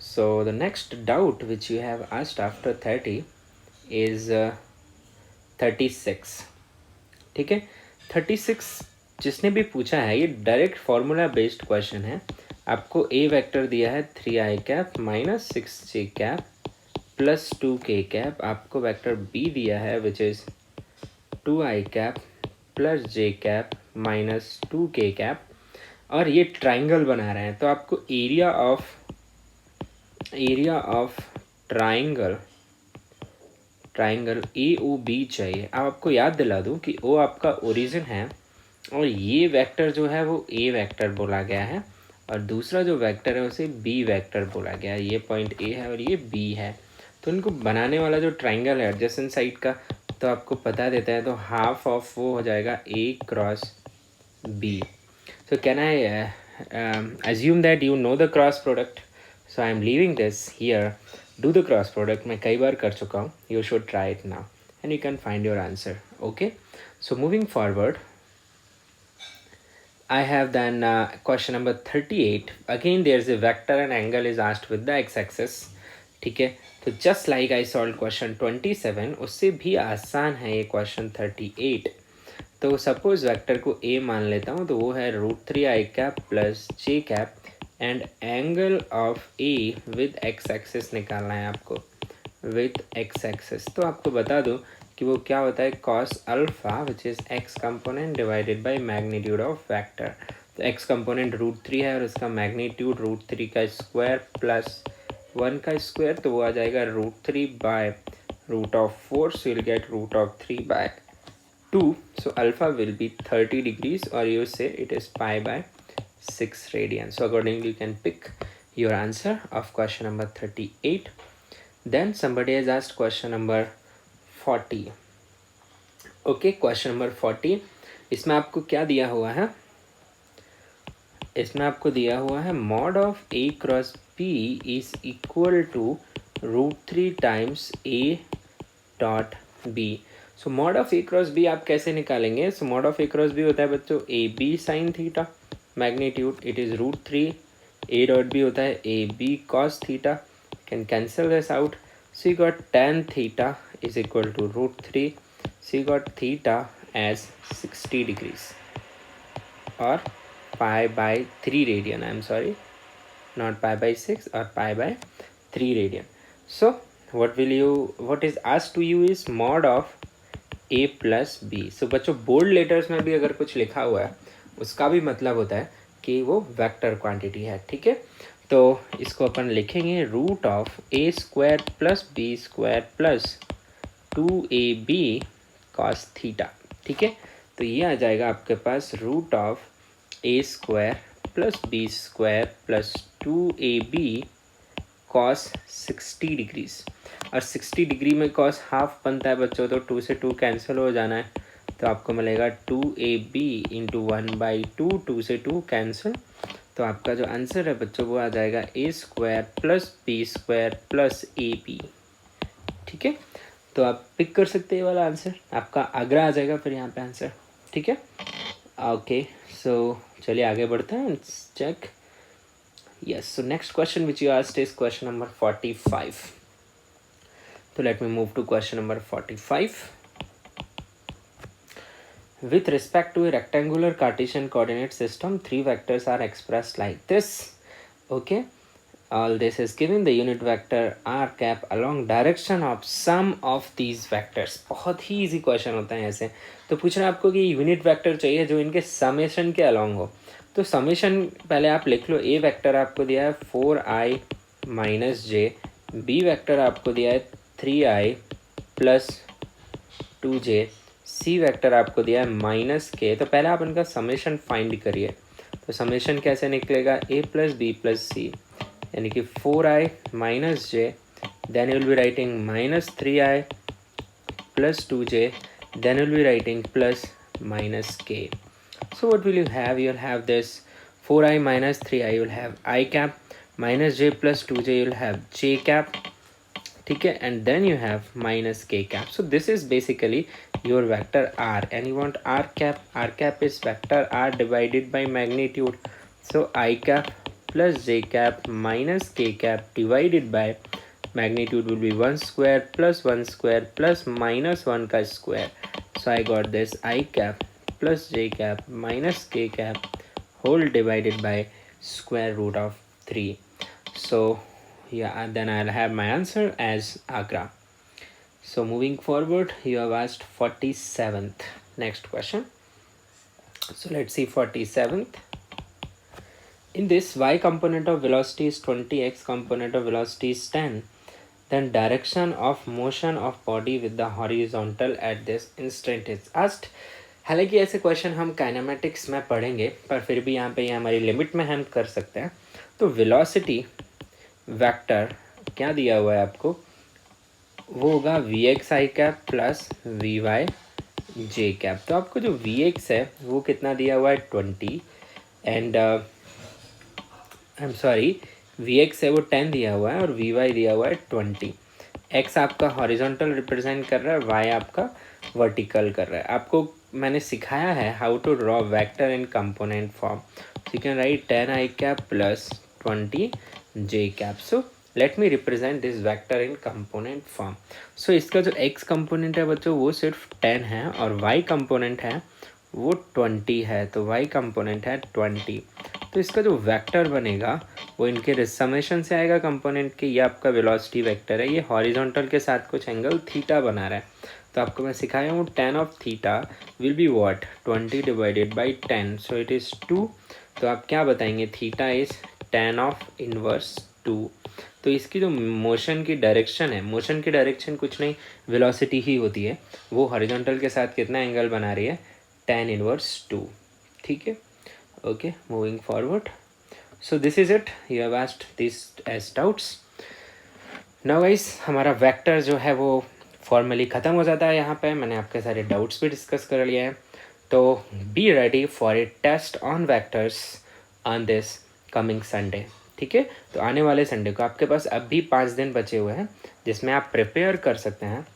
So the next doubt which you have asked after 30 is 36. ठीक है. 36 जिसने भी पूछा है ये डायरेक्ट फार्मूला बेस्ड क्वेश्चन है. आपको ए वेक्टर दिया है 3i cap minus 6j cap plus 2k cap. आपको वेक्टर बी दिया है which is 2i cap plus j cap minus 2k cap. और ये ट्राइंगल बना रहे हैं तो आपको एरिया ऑफ ट्राइंगल AOB चाहिए. अब आपको याद दिला दूँ कि O आपका ओरिजिन है और ये वेक्टर जो है वो A वेक्टर बोला गया है और दूसरा जो वेक्टर है उसे B वेक्टर बोला गया है. ये पॉइंट A है और ये B है. तो इनको बनाने वाला जो ट्राइंगल है एडजेसेंट साइड का तो आपको बता देता है. तो हाफ ऑफ वो हो जाएगा A cross B. So can I assume that you know the cross product. So I am leaving this here. Do the cross product. मैं कई बार कर चुका हूँ. You should try it now and you can find your answer. Okay. So moving forward, I have then question number 38. Again there is a vector and angle is asked with the x-axis. ठीक है. तो just like I solved question 27, उससे भी आसान है ये question 38. तो suppose vector को A मान लेता हूँ तो वो है √3i cap plus j cap and angle of A with x axis निकालना है आपको विद एक्स एक्सिस. तो आपको बता दूँ कि वो क्या होता है, cos alpha which is x component divided by magnitude of vector. तो एक्स कंपोनेंट √3 है और इसका मैग्नीट्यूड √3 का स्क्वायर प्लस 1 का स्क्वायर तो वो आ जाएगा √3 bye √4, so you'll get √3 by 2, so alpha will be 30 degrees, or you say it is pi by 6 radian. So accordingly you can pick your answer of question number 38. Then somebody has asked question number 40. Okay, question number 40, इसमें आपको क्या दिया हुआ है? इसमें आपको दिया हुआ है mod of a cross b is equal to √3 times a dot b. So mod of a cross b आप कैसे निकालेंगे? सो mod of a cross b होता है बच्चों a B sine theta, magnitude it is √3, a dot b होता है A B cos theta, can cancel this out, so you got tan theta is equal to √3, so you got theta as 60 degrees or pi by 3 radian, I am sorry, not pi by 6 or pi by 3 radian. So what is asked to you is mod of a plus b. So बच्चों bold letters में भी अगर कुछ लिखा हुआ है उसका भी मतलब होता है कि वो वेक्टर क्वांटिटी है, ठीक है। तो इसको अपन लिखेंगे root of a square plus B square plus 2ab cos theta, ठीक है। तो ये आ जाएगा आपके पास root of a square plus B square plus 2ab cos 60 degrees, और 60 डिग्री में cos हाफ बनता है बच्चों, तो 2 से 2 कैंसिल हो जाना है, तो आपको मिलेगा 2ab इंटू 1/2, 2 से 2 कैंसिल, तो आपका जो आंसर है बच्चों वो आ जाएगा a square plus B square plus ab, ठीक है। तो आप पिक कर सकते हैं ये वाला आंसर, आपका आगरा आ जाएगा फिर यहाँ पे आंसर, ठीक है। ओके, सो चलिए आगे बढ़ते हैं, check. Yes, so next question which you asked is question number 45. So let me move to question number 45. With respect to a rectangular Cartesian coordinate system, 3 vectors are expressed like this. Okay, all this is given. The unit vector r cap along direction of sum of these vectors. बहुत ही easy question होता है ऐसे। तो पूछ रहा है आपको कि यूनिट वेक्टर चाहिए जो इनके समेशन के अलॉन्ग हो। तो समेशन पहले आप लिख लो, ए वेक्टर आपको दिया है 4i माइनस जे, बी वेक्टर आपको दिया है 3i plus 2j, C vector आपको दिया है माइनस के। तो पहले आप इनका समेशन फाइंड करिए। तो समेशन कैसे निकलेगा? A plus b plus c, यानी कि 4i minus j, then you will be writing minus 3i plus 2j, then you'll be writing plus minus k. So what will you have? You'll have this 4i minus 3i, you'll have I cap, minus j plus 2j, you'll have j cap, ठीक है, and then you have minus k cap. So this is basically your vector r, and you want r cap. R cap is vector r divided by magnitude. So I cap plus j cap minus k cap divided by magnitude will be 1 square plus 1 square plus minus 1 का square. So I got this I cap plus j cap minus k cap whole divided by square root of 3. So yeah, then I'll have my answer as Agra. So moving forward, you have asked 47th next question. So let's see 47th. In this, y component of velocity is 20, x component of velocity is 10. Then direction of motion of body with the horizontal at this instant is asked. हालांकि ऐसे question हम kinematics में पढ़ेंगे, पर फिर भी यहाँ पे ये हमारी लिमिट में हम कर सकते हैं। तो वेलोसिटी वेक्टर क्या दिया हुआ है आपको? वो होगा v x i cap plus v y j cap. तो आपको जो वी एक्स है वो कितना दिया हुआ है? 20, and I am sorry, v x है वो 10 दिया हुआ है और वी वाई दिया हुआ है 20। एक्स आपका हॉरिजॉन्टल रिप्रेजेंट कर रहा है, वाई आपका वर्टिकल कर रहा है। आपको मैंने सिखाया है how to draw vector in component form. So you can write 10i cap plus 20j cap. So let me represent this vector in component form. So इसका जो x कंपोनेंट है बच्चों वो सिर्फ 10 है और y कंपोनेंट है वो 20 है। तो y कंपोनेंट है 20। तो इसका जो वेक्टर बनेगा वो इनके समेशन से आएगा कंपोनेंट के। ये आपका वेलोसिटी वेक्टर है, ये हॉरिजॉन्टल के साथ कुछ एंगल थीटा बना रहा है। तो आपको मैं सिखाया हूँ tan of theta will be what? 20 divided by 10, so it is 2। तो आप क्या बताएंगे? Theta is tan of inverse 2। तो इसकी जो मोशन की डायरेक्शन है, मोशन की डायरेक्शन कुछ नहीं वेलोसिटी ही होती है, वो हॉरिजॉन्टल के साथ कितना एंगल बना रही है, tan इनवर्स 2। ठीक है, okay, moving forward. So this is it, you have asked this as doubts. Now guys, हमारा वेक्टर जो है वो फॉर्मली ख़त्म हो जाता है। यहाँ पे मैंने आपके सारे डाउट्स भी डिस्कस कर लिए हैं। तो be ready for a test on vectors on this coming Sunday. ठीक है, तो आने वाले संडे को आपके पास अब भी 5 दिन बचे हुए हैं जिसमें आप प्रिपेयर कर सकते हैं